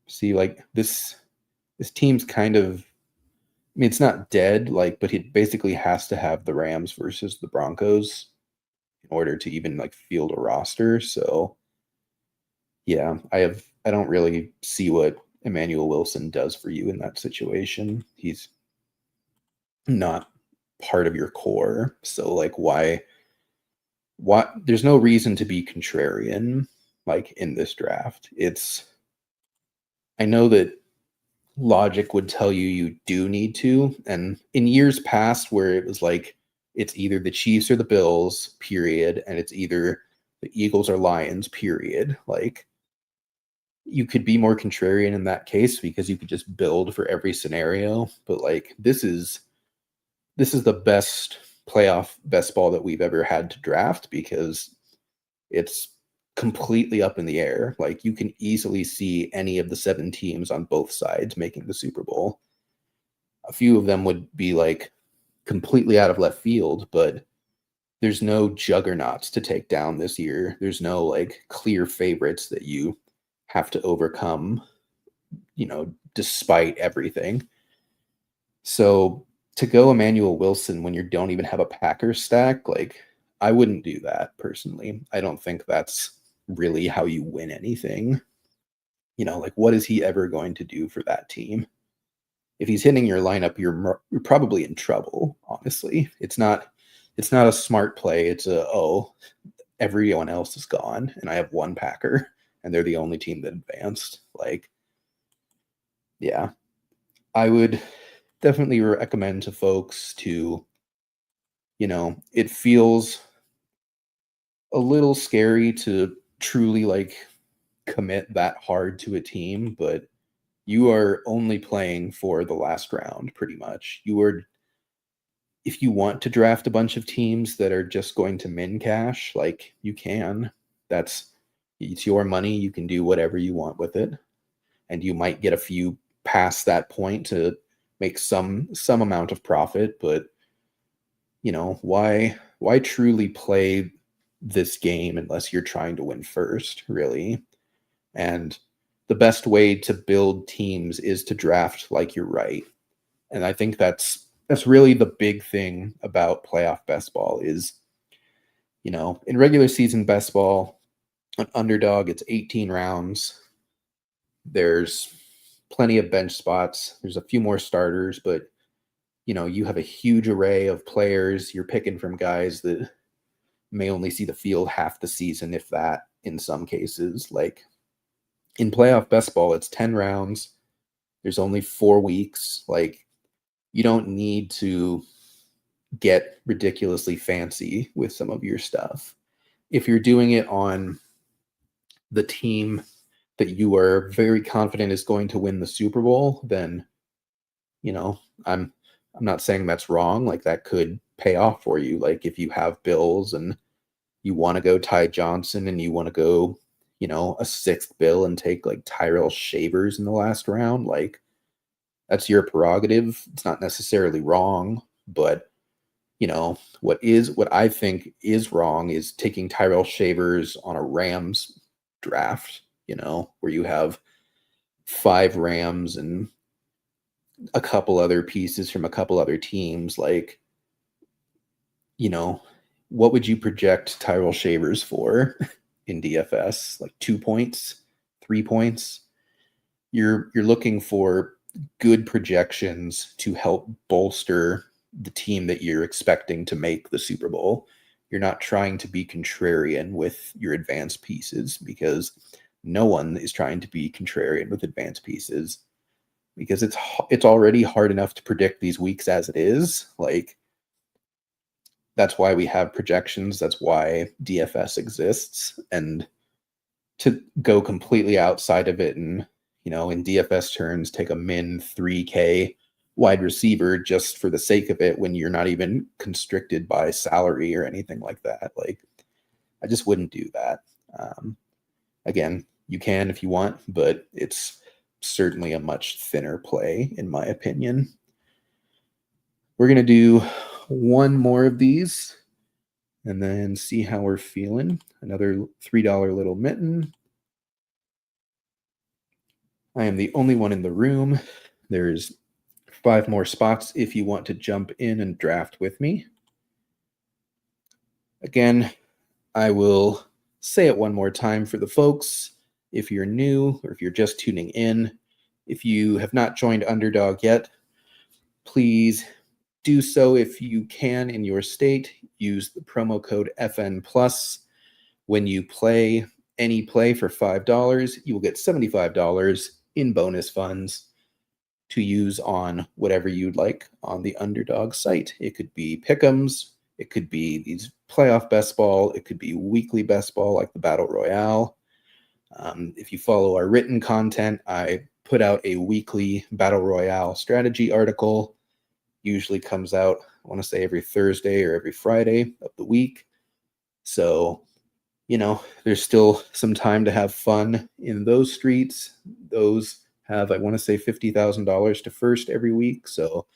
See, this this team's kind of, I mean, it's not dead, like, but he basically has to have the Rams versus the Broncos in order to even like field a roster. So yeah, I don't really see what Emmanuel Wilson does for you in that situation. He's not part of your core. So like why there's no reason to be contrarian like in this draft. I know that logic would tell you you do need to, and in years past where it was like it's either the Chiefs or the Bills, period, and it's either the Eagles or Lions, period. Like you could be more contrarian in that case because you could just build for every scenario. But like this is the best playoff best ball that we've ever had to draft because it's completely up in the air. Like you can easily see any of the 7 teams on both sides making the Super Bowl. A few of them would be like completely out of left field, but there's no juggernauts to take down this year. There's no like clear favorites that you have to overcome, despite everything. So to go Emmanuel Wilson when you don't even have a Packers stack, like I wouldn't do that personally. I don't think that's really how you win anything. Like what is he ever going to do for that team? If he's hitting your lineup, you're probably in trouble. Honestly, it's not a smart play. It's everyone else is gone, and I have one Packer, and they're the only team that advanced. Like, yeah, I would definitely recommend to folks to, it feels a little scary to truly like commit that hard to a team, but you are only playing for the last round pretty much. If you want to draft a bunch of teams that are just going to min cash, like you can. It's your money. You can do whatever you want with it. And you might get a few past that point to make some amount of profit, but why truly play this game unless you're trying to win first, really? And the best way to build teams is to draft like you're right. And I think that's really the big thing about playoff best ball is, in regular season best ball, an underdog, it's 18 rounds. There's plenty of bench spots. There's a few more starters, but you have a huge array of players. You're picking from guys that may only see the field half the season, if that, in some cases. Like in playoff best ball, it's 10 rounds. There's only 4 weeks. Like you don't need to get ridiculously fancy with some of your stuff. If you're doing it on the team that you are very confident is going to win the Super Bowl, then I'm not saying that's wrong. Like that could pay off for you. Like if you have Bills and you want to go Ty Johnson and you want to go, a 6th Bill and take like Tyrell Shavers in the last round, like that's your prerogative. It's not necessarily wrong, but what I think is wrong is taking Tyrell Shavers on a Rams draft, where you have 5 Rams and a couple other pieces from a couple other teams. Like, what would you project Tyrell Shavers for in DFS? Like 2 points, 3 points? You're looking for good projections to help bolster the team that you're expecting to make the Super Bowl. You're not trying to be contrarian with your advanced pieces because no one is trying to be contrarian with advanced pieces because it's already hard enough to predict these weeks as it is. Like that's why we have projections. That's why DFS exists. And to go completely outside of it and, in DFS terms, take a min 3K wide receiver just for the sake of it when you're not even constricted by salary or anything like that. Like, I just wouldn't do that. Again, you can if you want, but it's certainly a much thinner play, in my opinion. We're going to do one more of these and then see how we're feeling. Another $3 little mitten. I am the only one in the room. There's 5 more spots if you want to jump in and draft with me. Again, I will say it one more time for the folks. If you're new or if you're just tuning in, if you have not joined Underdog yet, please do so if you can in your state. Use the promo code FN Plus. When you play any play for $5, you will get $75 in bonus funds to use on whatever you'd like on the Underdog site. It could be pick'ems, it could be these playoff best ball, it could be weekly best ball like the Battle Royale. If you follow our written content, I put out a weekly Battle Royale strategy article. Usually comes out, I want to say every Thursday or every Friday of the week. So, there's still some time to have fun in those streets. Those have, I want to say, $50,000 to first every week. So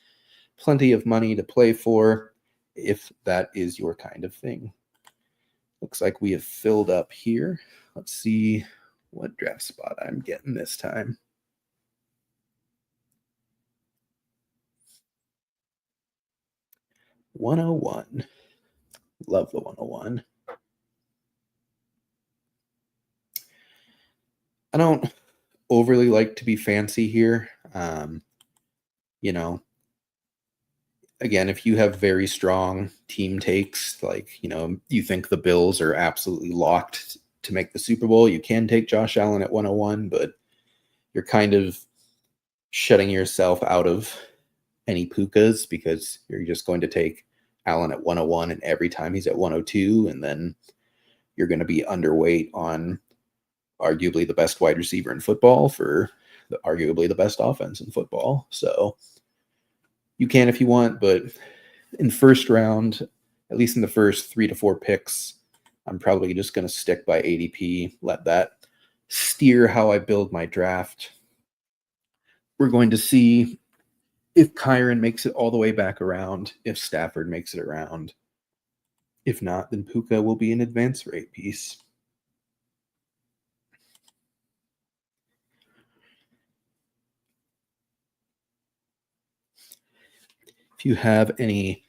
plenty of money to play for if that is your kind of thing. Looks like we have filled up here. Let's see what draft spot I'm getting this time. $101. Love the 101. I don't overly like to be fancy here. Again, if you have very strong team takes, like, you think the Bills are absolutely locked to make the Super Bowl, you can take Josh Allen at 101, but you're kind of shutting yourself out of any pukas because you're just going to take Allen at 101 and every time he's at 102, and then you're going to be underweight on arguably the best wide receiver in football for arguably the best offense in football. So you can if you want, but in first round, at least in the first 3 to 4 picks, I'm probably just going to stick by ADP, let that steer how I build my draft. We're going to see if Kyron makes it all the way back around, if Stafford makes it around. If not, then Puka will be an advance rate piece. If you have any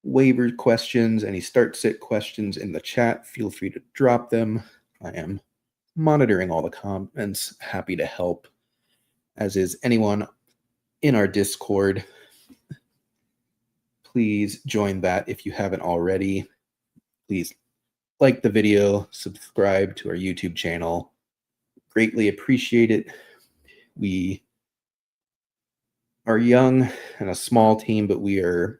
waiver questions, any start-sit questions in the chat, feel free to drop them. I am monitoring all the comments, happy to help, as is anyone in our Discord. Please join that if you haven't already. Please like the video, subscribe to our YouTube channel. Greatly appreciate it. We are young and a small team, but we are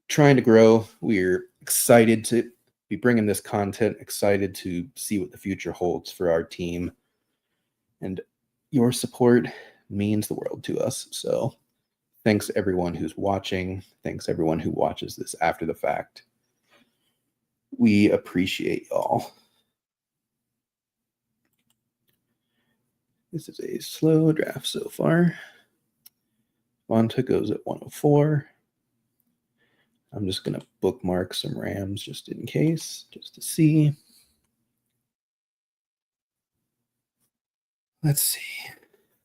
trying to grow. We're excited to be bringing this content, excited to see what the future holds for our team. And your support means the world to us. So thanks everyone who's watching. Thanks everyone who watches this after the fact. We appreciate y'all. This is a slow draft so far. Vonta goes at 104. I'm just going to bookmark some Rams just in case, just to see. Let's see.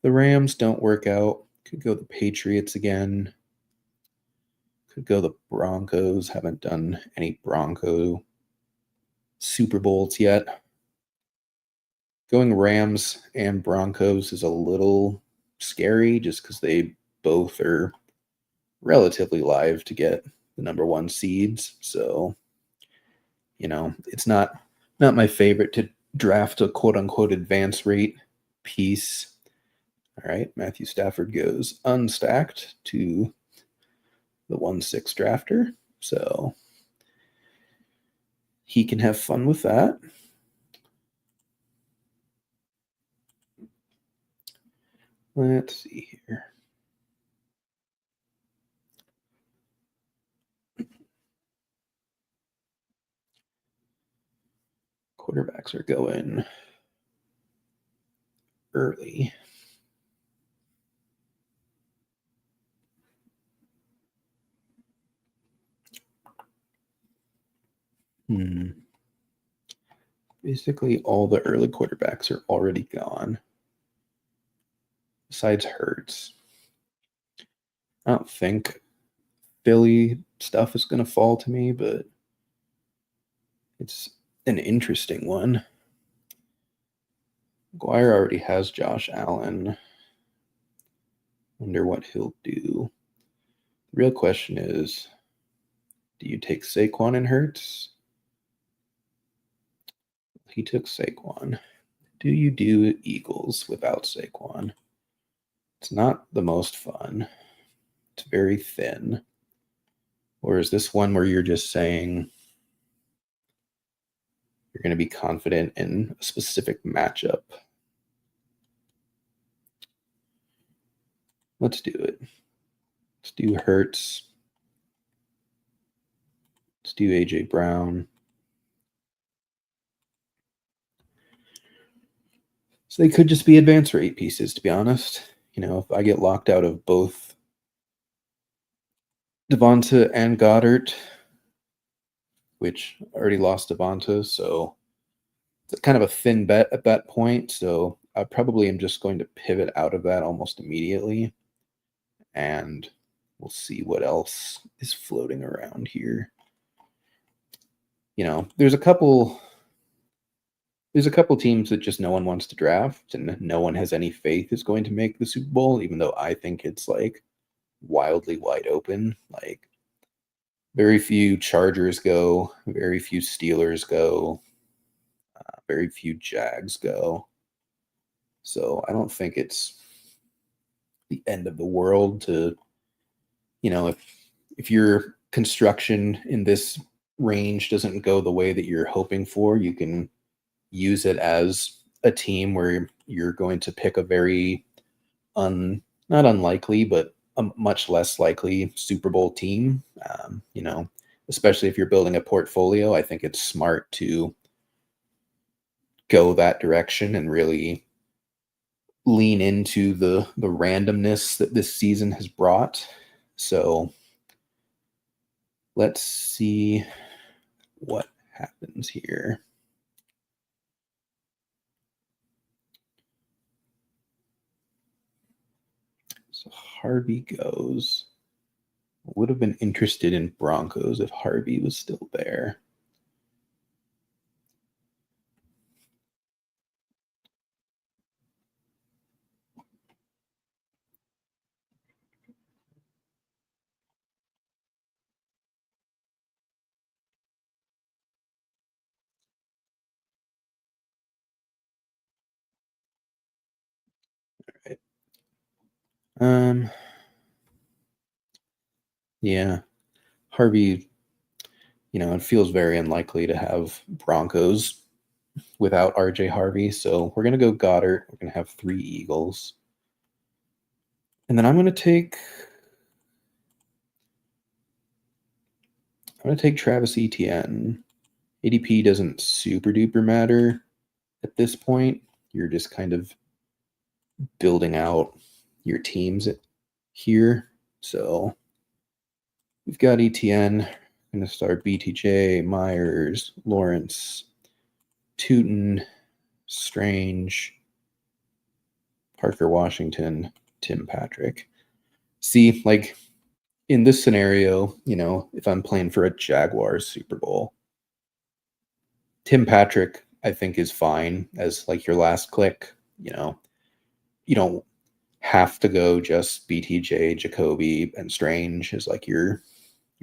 The Rams don't work out. Could go the Patriots again. Could go the Broncos. Haven't done any Bronco Super Bowls yet. Going Rams and Broncos is a little scary just because they both are relatively live to get the number 1 seeds. So, it's not my favorite to draft a quote-unquote advance rate piece. All right, Matthew Stafford goes unstacked to the 1-6 drafter. So he can have fun with that. Let's see here. Quarterbacks are going early. Basically, all the early quarterbacks are already gone, besides Hurts. I don't think Philly stuff is going to fall to me, but it's an interesting one. McGuire already has Josh Allen. Wonder what he'll do. The real question is, do you take Saquon and Hurts? He took Saquon. Do you do Eagles without Saquon? It's not the most fun. It's very thin. Or is this one where you're just saying you're going to be confident in a specific matchup? Let's do it. Let's do Hurts. Let's do AJ Brown. So they could just be advance rate pieces, to be honest. If I get locked out of both Devonta and Goddard, which already lost Devonta, so it's kind of a thin bet at that point. So I probably am just going to pivot out of that almost immediately. And we'll see what else is floating around here. There's a couple teams that just no one wants to draft and no one has any faith is going to make the Super Bowl, even though I think it's like wildly wide open. Like very few Chargers go, very few Steelers go, very few Jags go. So I don't think it's the end of the world to, if your construction in this range doesn't go the way that you're hoping for, you can use it as a team where you're going to pick a very not unlikely, but a much less likely Super Bowl team. Especially if you're building a portfolio, I think it's smart to go that direction and really lean into the randomness that this season has brought. So let's see what happens here. So Harvey goes. Would have been interested in Broncos if Harvey was still there. All right. Yeah. Harvey, it feels very unlikely to have Broncos without RJ Harvey. So we're going to go Goddard. We're going to have 3 Eagles. And then I'm going to take Travis Etienne. ADP doesn't super duper matter at this point. You're just kind of building out your teams here. So we've got Etienne. I'm going to start BTJ, Myers, Lawrence, Tootin, Strange, Parker Washington, Tim Patrick. See, like in this scenario, if I'm playing for a Jaguars Super Bowl, Tim Patrick, I think, is fine as like your last click. You don't have to go just BTJ, Jacoby, and Strange as like your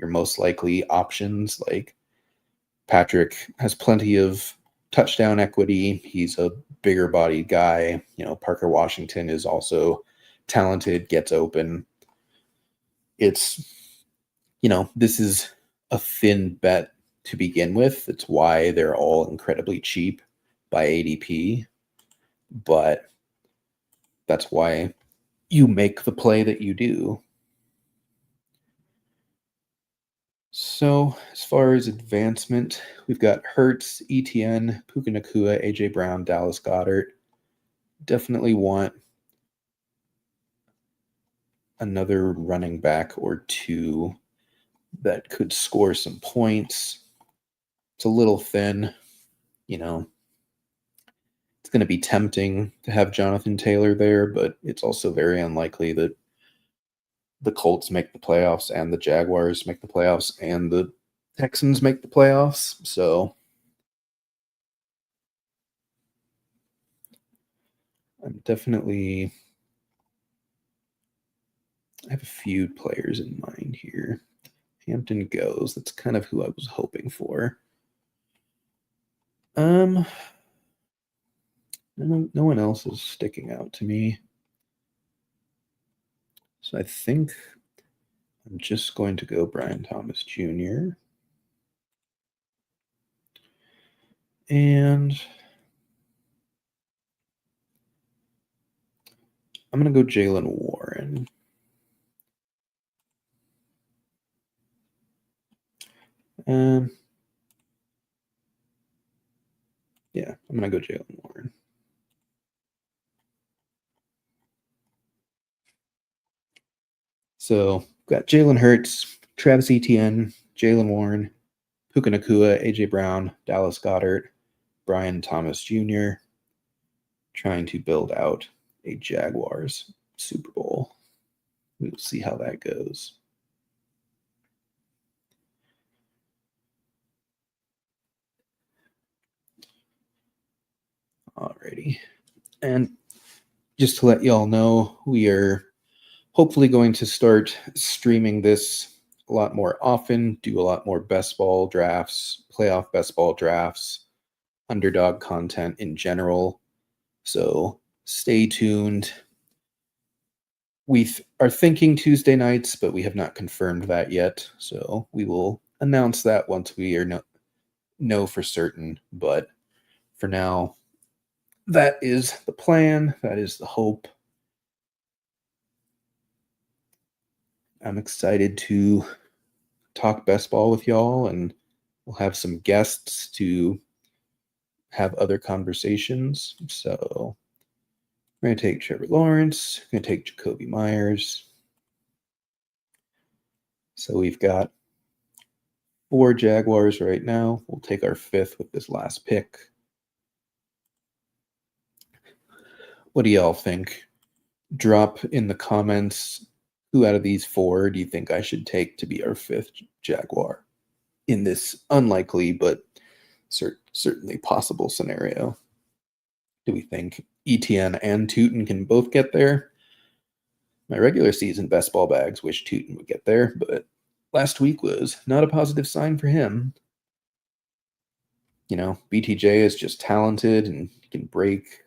most likely options. Like Patrick has plenty of touchdown equity. He's a bigger bodied guy. Parker Washington is also talented, gets open. It's, this is a thin bet to begin with. It's why they're all incredibly cheap by ADP. But that's why you make the play that you do. So as far as advancement, we've got Hurts, ETN, Puka Nacua, AJ Brown, Dallas Goedert. Definitely want another running back or 2 that could score some points. It's a little thin, It's going to be tempting to have Jonathan Taylor there, but it's also very unlikely that the Colts make the playoffs and the Jaguars make the playoffs and the Texans make the playoffs. So I'm definitely, I have a few players in mind here. Hampton goes. That's kind of who I was hoping for. No one else is sticking out to me. So I think I'm just going to go Brian Thomas Jr. And I'm going to go Jalen Warren. Yeah, I'm going to go Jalen Warren. So got Jalen Hurts, Travis Etienne, Jalen Warren, Puka Nacua, AJ Brown, Dallas Goedert, Brian Thomas Jr. Trying to build out a Jaguars Super Bowl. We'll see how that goes. Alrighty. And just to let y'all know, we are hopefully going to start streaming this a lot more often, do a lot more best ball drafts, playoff best ball drafts, underdog content in general. So stay tuned. We are thinking Tuesday nights, but we have not confirmed that yet. So we will announce that once we are know for certain. But for now, that is the plan. That is the hope. I'm excited to talk best ball with y'all, and we'll have some guests to have other conversations. So we're going to take Trevor Lawrence, we're going to take Jacoby Myers. So we've got 4 Jaguars right now. We'll take our 5th with this last pick. What do y'all think? Drop in the comments who out of these 4 do you think I should take to be our 5th Jaguar in this unlikely but certainly possible scenario. Do we think Etienne and Tootin can both get there? My regular season best ball bags wish Tootin would get there, but last week was not a positive sign for him. You know, BTJ is just talented and can break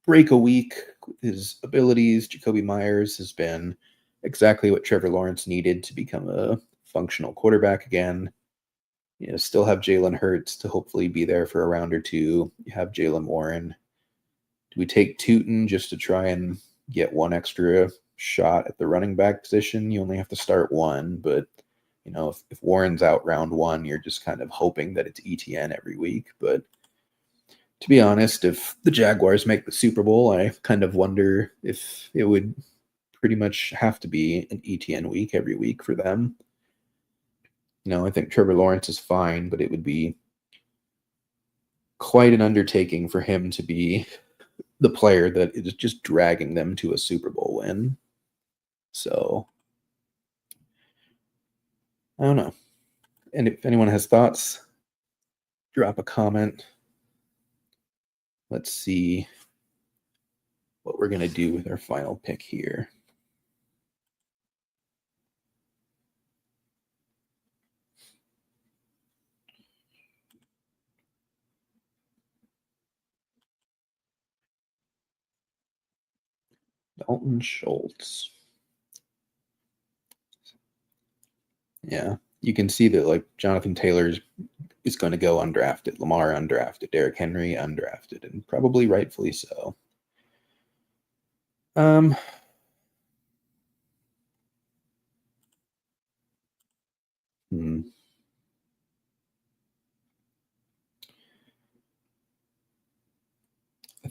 a week with his abilities. Jacoby Myers has been exactly what Trevor Lawrence needed to become a functional quarterback again. You know, still have Jalen Hurts to hopefully be there for a round or two. You have Jalen Warren. Do we take Tootin just to try and get one extra shot at the running back position? You only have to start one, but you know, if Warren's out round 1, you're just kind of hoping that it's ETN every week. But to be honest, if the Jaguars make the Super Bowl, I kind of wonder if it would pretty much have to be an ETN week every week for them. You know, I think Trevor Lawrence is fine, but it would be quite an undertaking for him to be the player that is just dragging them to a Super Bowl win. So, I don't know. And if anyone has thoughts, drop a comment. Let's see what we're going to do with our final pick here. Dalton Schultz. Yeah, you can see that like Jonathan Taylor is going to go undrafted, Lamar undrafted, Derrick Henry undrafted, and probably rightfully so. I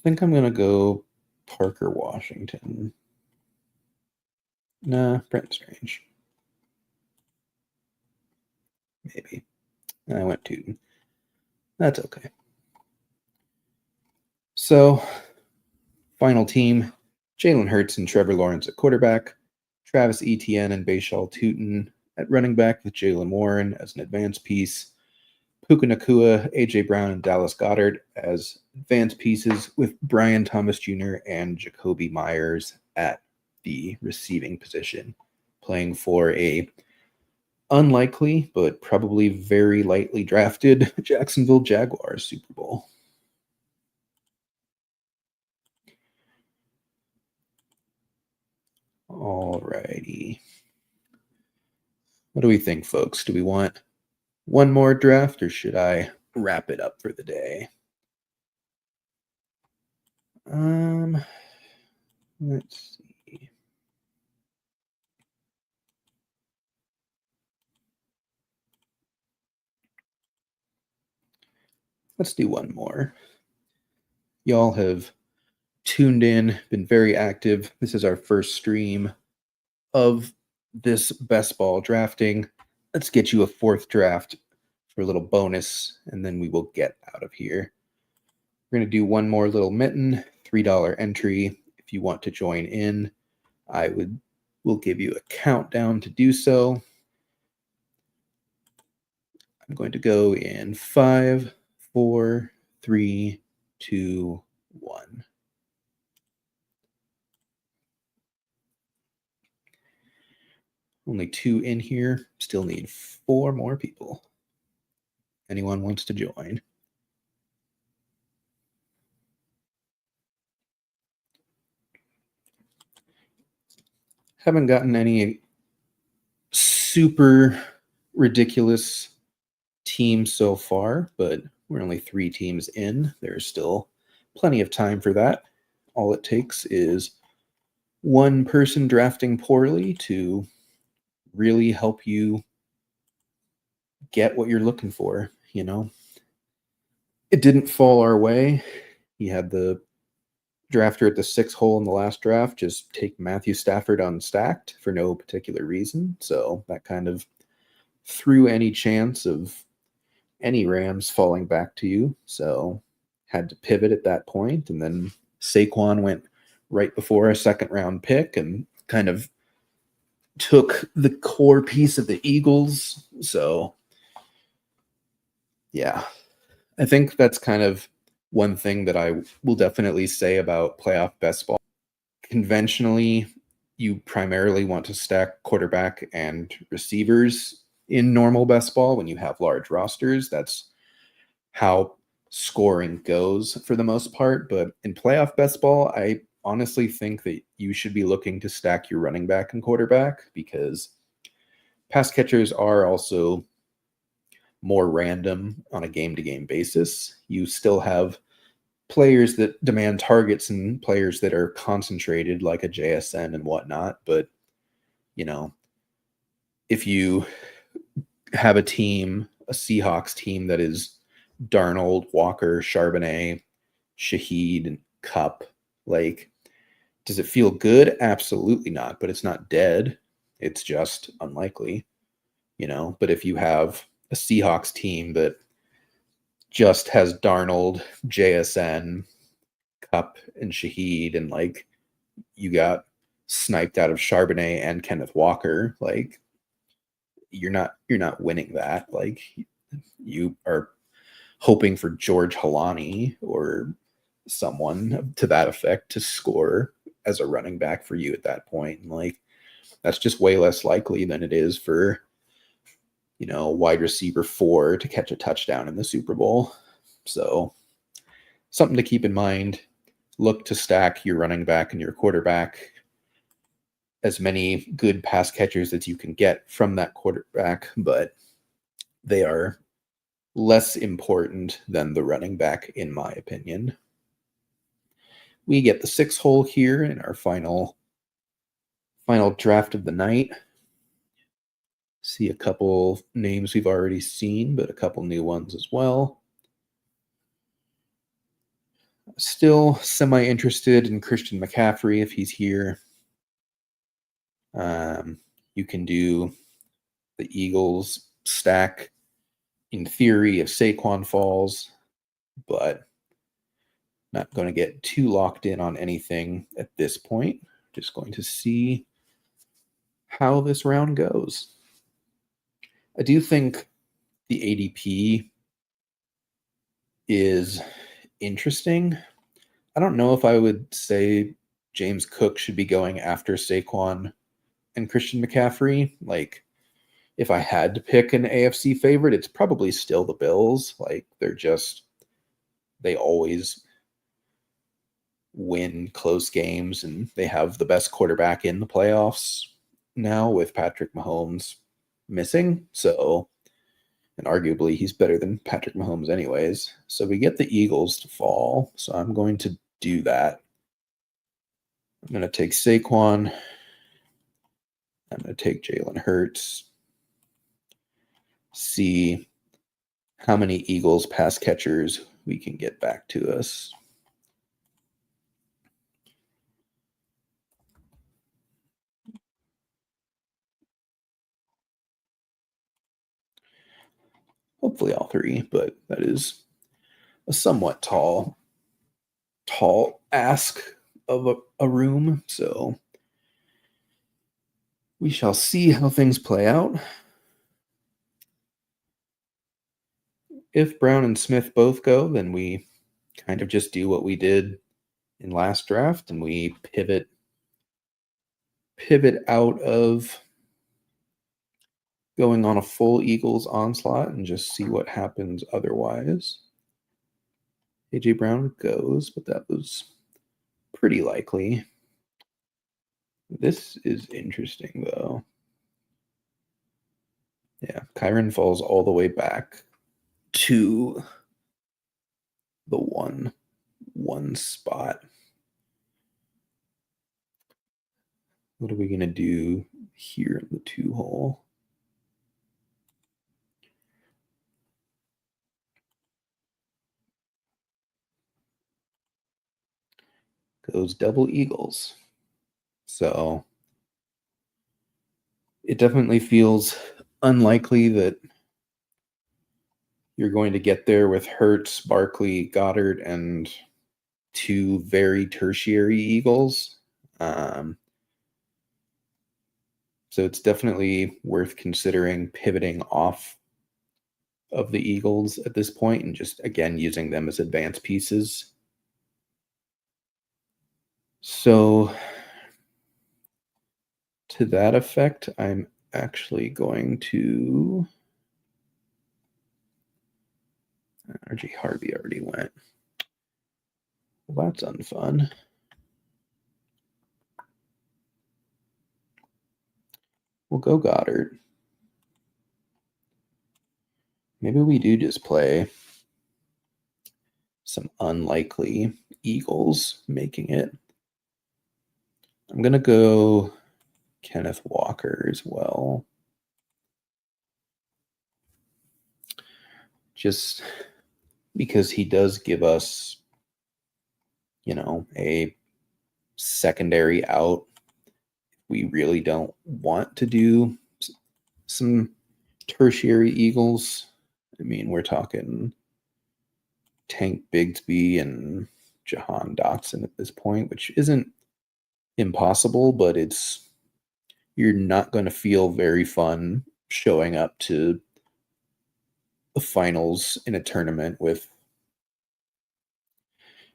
think I'm going to go Parker Washington. Nah, Brent Strange. Maybe. And I went Tootin. That's okay. So, final team, Jalen Hurts and Trevor Lawrence at quarterback, Travis Etienne and Bayshal Tootin at running back with Jalen Warren as an advance piece. Puka Nakua, A.J. Brown, and Dallas Goedert as advance pieces with Brian Thomas Jr. and Jacoby Myers at the receiving position, playing for a unlikely but probably very lightly drafted Jacksonville Jaguars Super Bowl. Alrighty. What do we think, folks? Do we want one more draft, or should I wrap it up for the day? Let's see. Let's do one more. Y'all have tuned in, been very active. This is our first stream of this best ball drafting. Let's get you a fourth draft for a little bonus, and then we will get out of here. We're going to do one more little mitten, $3 entry. If you want to join in, will give you a countdown to do so. I'm going to go in 5, 4, 3, 2, 1. Only 2 in here. Still need 4 more people. Anyone wants to join? Haven't gotten any super ridiculous teams so far, but we're only 3 teams in. There's still plenty of time for that. All it takes is one person drafting poorly to really help you get what you're looking for, you know. It didn't fall our way. He had the drafter at the 6th hole in the last draft just take Matthew Stafford unstacked for no particular reason. So that kind of threw any chance of any Rams falling back to you. So had to pivot at that point. And then Saquon went right before a 2nd round pick and kind of took the core piece of the Eagles. So yeah, I think that's kind of one thing that I will definitely say about playoff best ball. Conventionally, you primarily want to stack quarterback and receivers in normal best ball when you have large rosters. That's how scoring goes for the most part. But in playoff best ball, I honestly think that you should be looking to stack your running back and quarterback, because pass catchers are also more random on a game-to-game basis. You still have players that demand targets and players that are concentrated like a JSN and whatnot. But, you know, if you have a team, a Seahawks team that is Darnold, Walker, Charbonnet, Shaheed, and Cup, like, does it feel good? Absolutely not. But it's not dead. It's just unlikely, you know. But if you have a Seahawks team that just has Darnold, JSN, Cup, and Shaheed, and like you got sniped out of Charbonnet and Kenneth Walker, like you're not winning that. Like you are hoping for George Halani or someone to that effect to score as a running back for you at that point. And like that's just way less likely than it is for, you know, wide receiver 4 to catch a touchdown in the Super Bowl. So something to keep in mind. Look to stack your running back and your quarterback, as many good pass catchers as you can get from that quarterback, but they are less important than the running back, in my opinion. We get the 6th hole here in our final draft of the night. See a couple names we've already seen, but a couple new ones as well. Still semi-interested in Christian McCaffrey if he's here. You can do the Eagles stack in theory if Saquon falls, but not going to get too locked in on anything at this point. Just going to see how this round goes. I do think the ADP is interesting. I don't know if I would say James Cook should be going after Saquon and Christian McCaffrey. Like, if I had to pick an AFC favorite, it's probably still the Bills. Like, they always win close games, and they have the best quarterback in the playoffs now with Patrick Mahomes missing. So, and arguably he's better than Patrick Mahomes anyways. So we get the Eagles to fall. So I'm going to do that. I'm going to take Saquon. I'm going to take Jalen Hurts. See how many Eagles pass catchers we can get back to us. Hopefully all three, but that is a somewhat tall ask of a room. So we shall see how things play out. If Brown and Smith both go, then we kind of just do what we did in last draft, and we pivot out of going on a full Eagles onslaught and just see what happens otherwise. AJ Brown goes, but that was pretty likely. This is interesting, though. Yeah, Kyron falls all the way back to the one spot. What are we going to do here in the 2 hole? Goes double Eagles. So it definitely feels unlikely that you're going to get there with Hurts, Barkley, Goddard, and 2 very tertiary Eagles. So it's definitely worth considering pivoting off of the Eagles at this point and just, again, using them as advance pieces. So to that effect, I'm actually going to... RG Harvey already went. Well, that's unfun. We'll go Goddard. Maybe we do just play some unlikely Eagles making it. I'm going to go Kenneth Walker as well. Just because he does give us, a secondary out. We really don't want to do some tertiary Eagles. I mean, we're talking Tank Bigsby and Jahan Dotson at this point, which isn't impossible, but you're not going to feel very fun showing up to the finals in a tournament with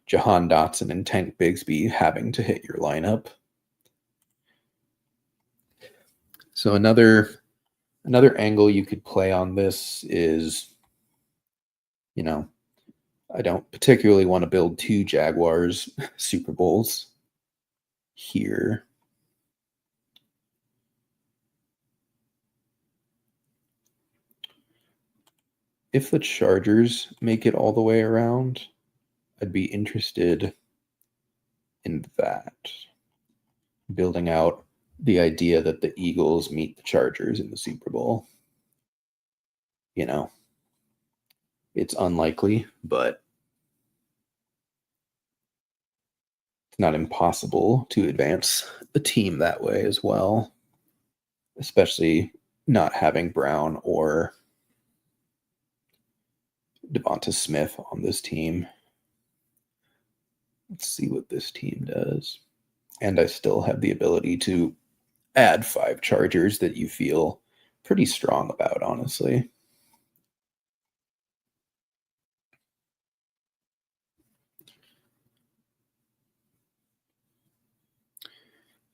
Jahan Dotson and Tank Bigsby having to hit your lineup. So another angle you could play on this is, I don't particularly want to build 2 Jaguars Super Bowls here. If the Chargers make it all the way around, I'd be interested in that. Building out the idea that the Eagles meet the Chargers in the Super Bowl. It's unlikely, but it's not impossible to advance the team that way as well, especially not having Brown or Devonta Smith on this team. Let's see what this team does. And I still have the ability to add 5 Chargers that you feel pretty strong about, honestly.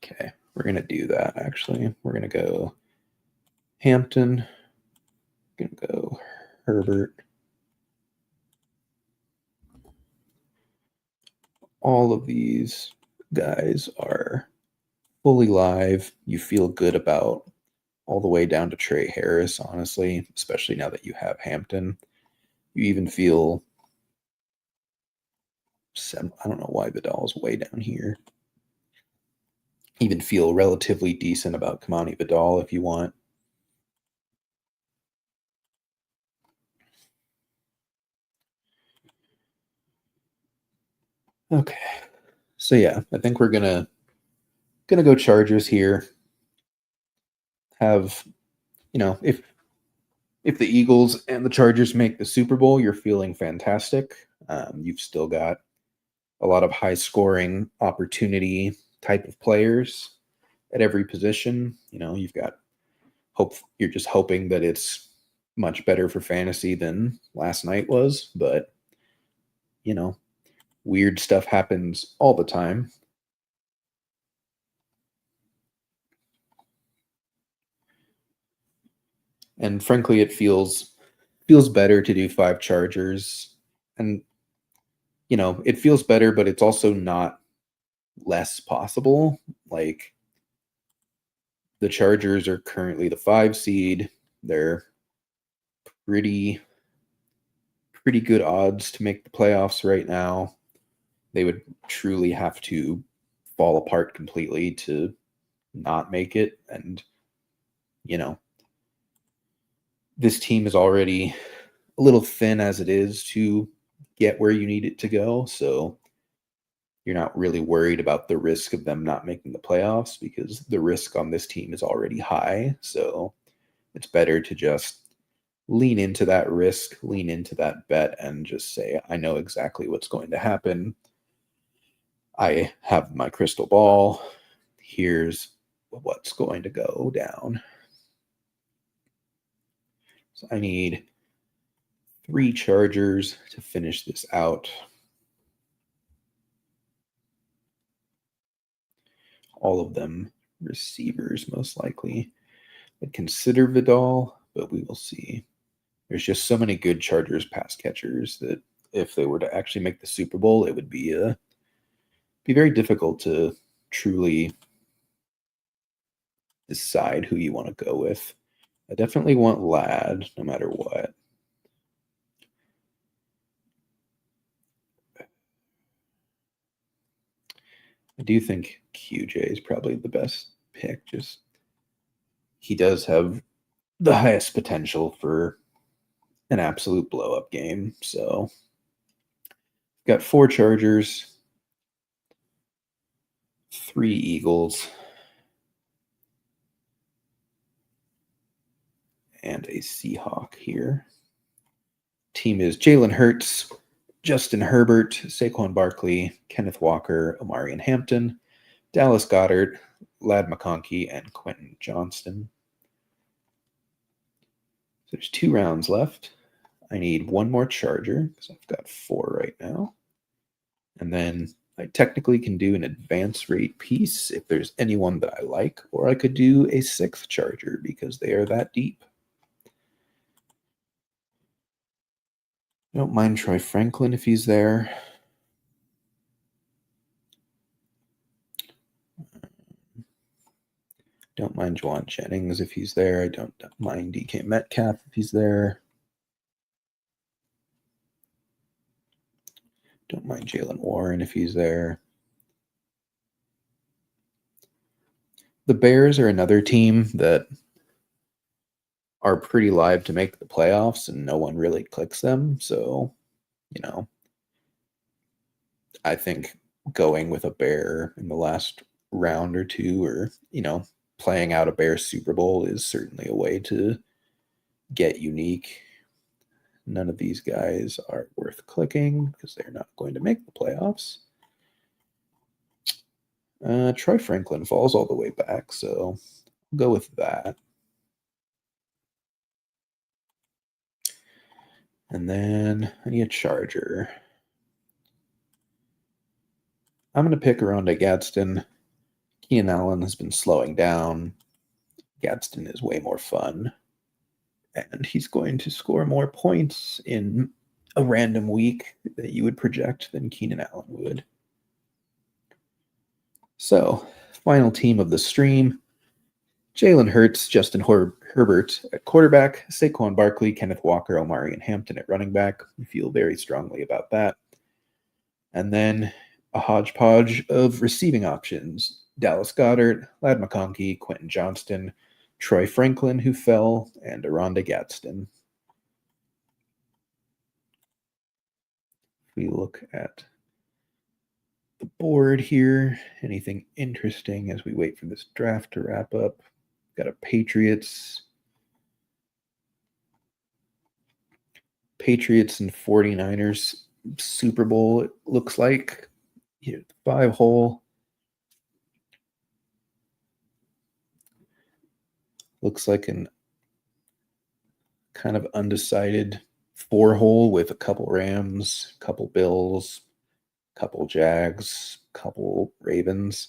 Okay, we're going to do that, actually. We're going to go Hampton. Going to go Herbert. All of these guys are fully live. You feel good about all the way down to Trey Harris, honestly, especially now that you have Hampton. You even feel, I don't know why Vidal's way down here. Even feel relatively decent about Kamani Vidal if you want. Okay. So yeah, I think we're gonna go Chargers here. Have, if the Eagles and the Chargers make the Super Bowl, you're feeling fantastic. You've still got a lot of high scoring opportunity type of players at every position. You've got hope. You're just hoping that it's much better for fantasy than last night was, but weird stuff happens all the time. And frankly, it feels better to do 5 Chargers. And it feels better, but it's also not less possible. Like, the Chargers are currently the 5 seed. They're pretty good odds to make the playoffs right now. They would truly have to fall apart completely to not make it. And this team is already a little thin as it is to get where you need it to go. So you're not really worried about the risk of them not making the playoffs because the risk on this team is already high. So it's better to just lean into that risk, lean into that bet, and just say, I know exactly what's going to happen. I have my crystal ball. Here's what's going to go down. So I need 3 Chargers to finish this out. All of them receivers, most likely. I'd consider Vidal, but we will see. There's just so many good Chargers pass catchers that if they were to actually make the Super Bowl, it would be very difficult to truly decide who you want to go with. I definitely want Ladd, no matter what. I do think QJ is probably the best pick. Just he does have the highest potential for an absolute blow-up game. So got 4 Chargers, 3 Eagles, and a Seahawk here. Team is Jalen Hurts, Justin Herbert, Saquon Barkley, Kenneth Walker, Amarian Hampton, Dallas Goedert, Ladd McConkey, and Quentin Johnston. So there's 2 rounds left. I need 1 more Charger because I've got 4 right now. And then I technically can do an advance rate piece if there's anyone that I like, or I could do a 6th Charger because they are that deep. I don't mind Troy Franklin if he's there. Don't mind Juwan Jennings if he's there. I don't mind DK Metcalf if he's there. Don't mind Jalen Warren if he's there. The Bears are another team that are pretty live to make the playoffs, and no one really clicks them. So, I think going with a Bear in the last round or 2, or, playing out a Bear Super Bowl is certainly a way to get unique. None of these guys are worth clicking because they're not going to make the playoffs. Troy Franklin falls all the way back, so I'll go with that. And then I need a Charger. I'm going to pick Aronda Gadsden. Keenan Allen has been slowing down. Gadsden is way more fun. And he's going to score more points in a random week that you would project than Keenan Allen would. So, final team of the stream. Jalen Hurts, Justin Herbert at quarterback, Saquon Barkley, Kenneth Walker, Omari, and Hampton at running back. We feel very strongly about that. And then a hodgepodge of receiving options. Dallas Goedert, Ladd McConkey, Quentin Johnston, Troy Franklin, who fell, and Aronda Gadsden. If we look at the board here, anything interesting as we wait for this draft to wrap up? Got a Patriots and 49ers Super Bowl, it looks like. 5-hole. Looks like an kind of undecided 4-hole with a couple Rams, couple Bills, couple Jags, couple Ravens.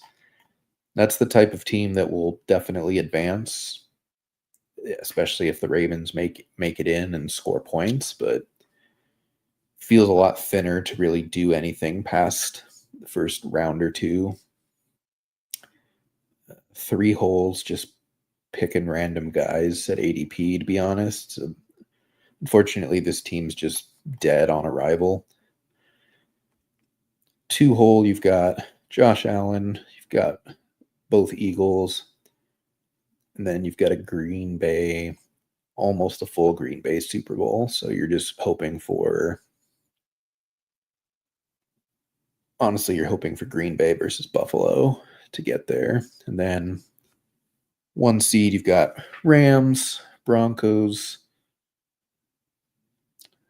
That's the type of team that will definitely advance, especially if the Ravens make it in and score points, but feels a lot thinner to really do anything past the first round or two. 3 holes, just picking random guys at ADP, to be honest. So unfortunately, this team's just dead on arrival. 2-hole, you've got Josh Allen, you've got both Eagles, and then you've got a Green Bay, almost a full Green Bay Super Bowl. So you're just hoping for, honestly, you're hoping for Green Bay versus Buffalo to get there. And then 1 seed, you've got Rams, Broncos,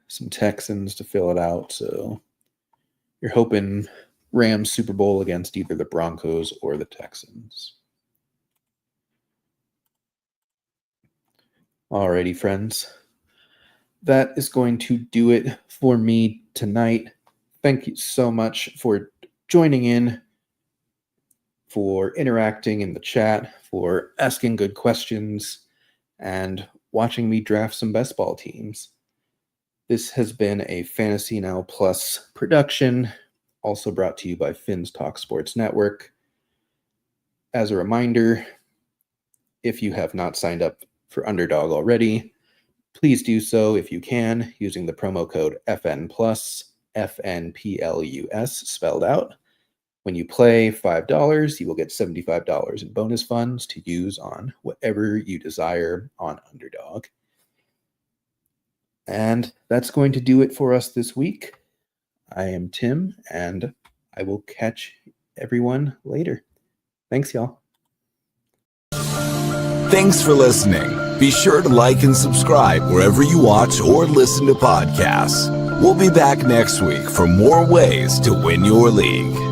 some Texans to fill it out. So you're hoping Rams Super Bowl against either the Broncos or the Texans. Alrighty, friends. That is going to do it for me tonight. Thank you so much for joining in, for interacting in the chat, for asking good questions, and watching me draft some best ball teams. This has been a Fantasy Now Plus production, also brought to you by Finn's Talk Sports Network. As a reminder, if you have not signed up for Underdog already, please do so if you can, using the promo code FN+, FNPLUS spelled out. When you play $5, you will get $75 in bonus funds to use on whatever you desire on Underdog. And that's going to do it for us this week. I am Tim, and I will catch everyone later. Thanks, y'all. Thanks for listening. Be sure to like and subscribe wherever you watch or listen to podcasts. We'll be back next week for more ways to win your league.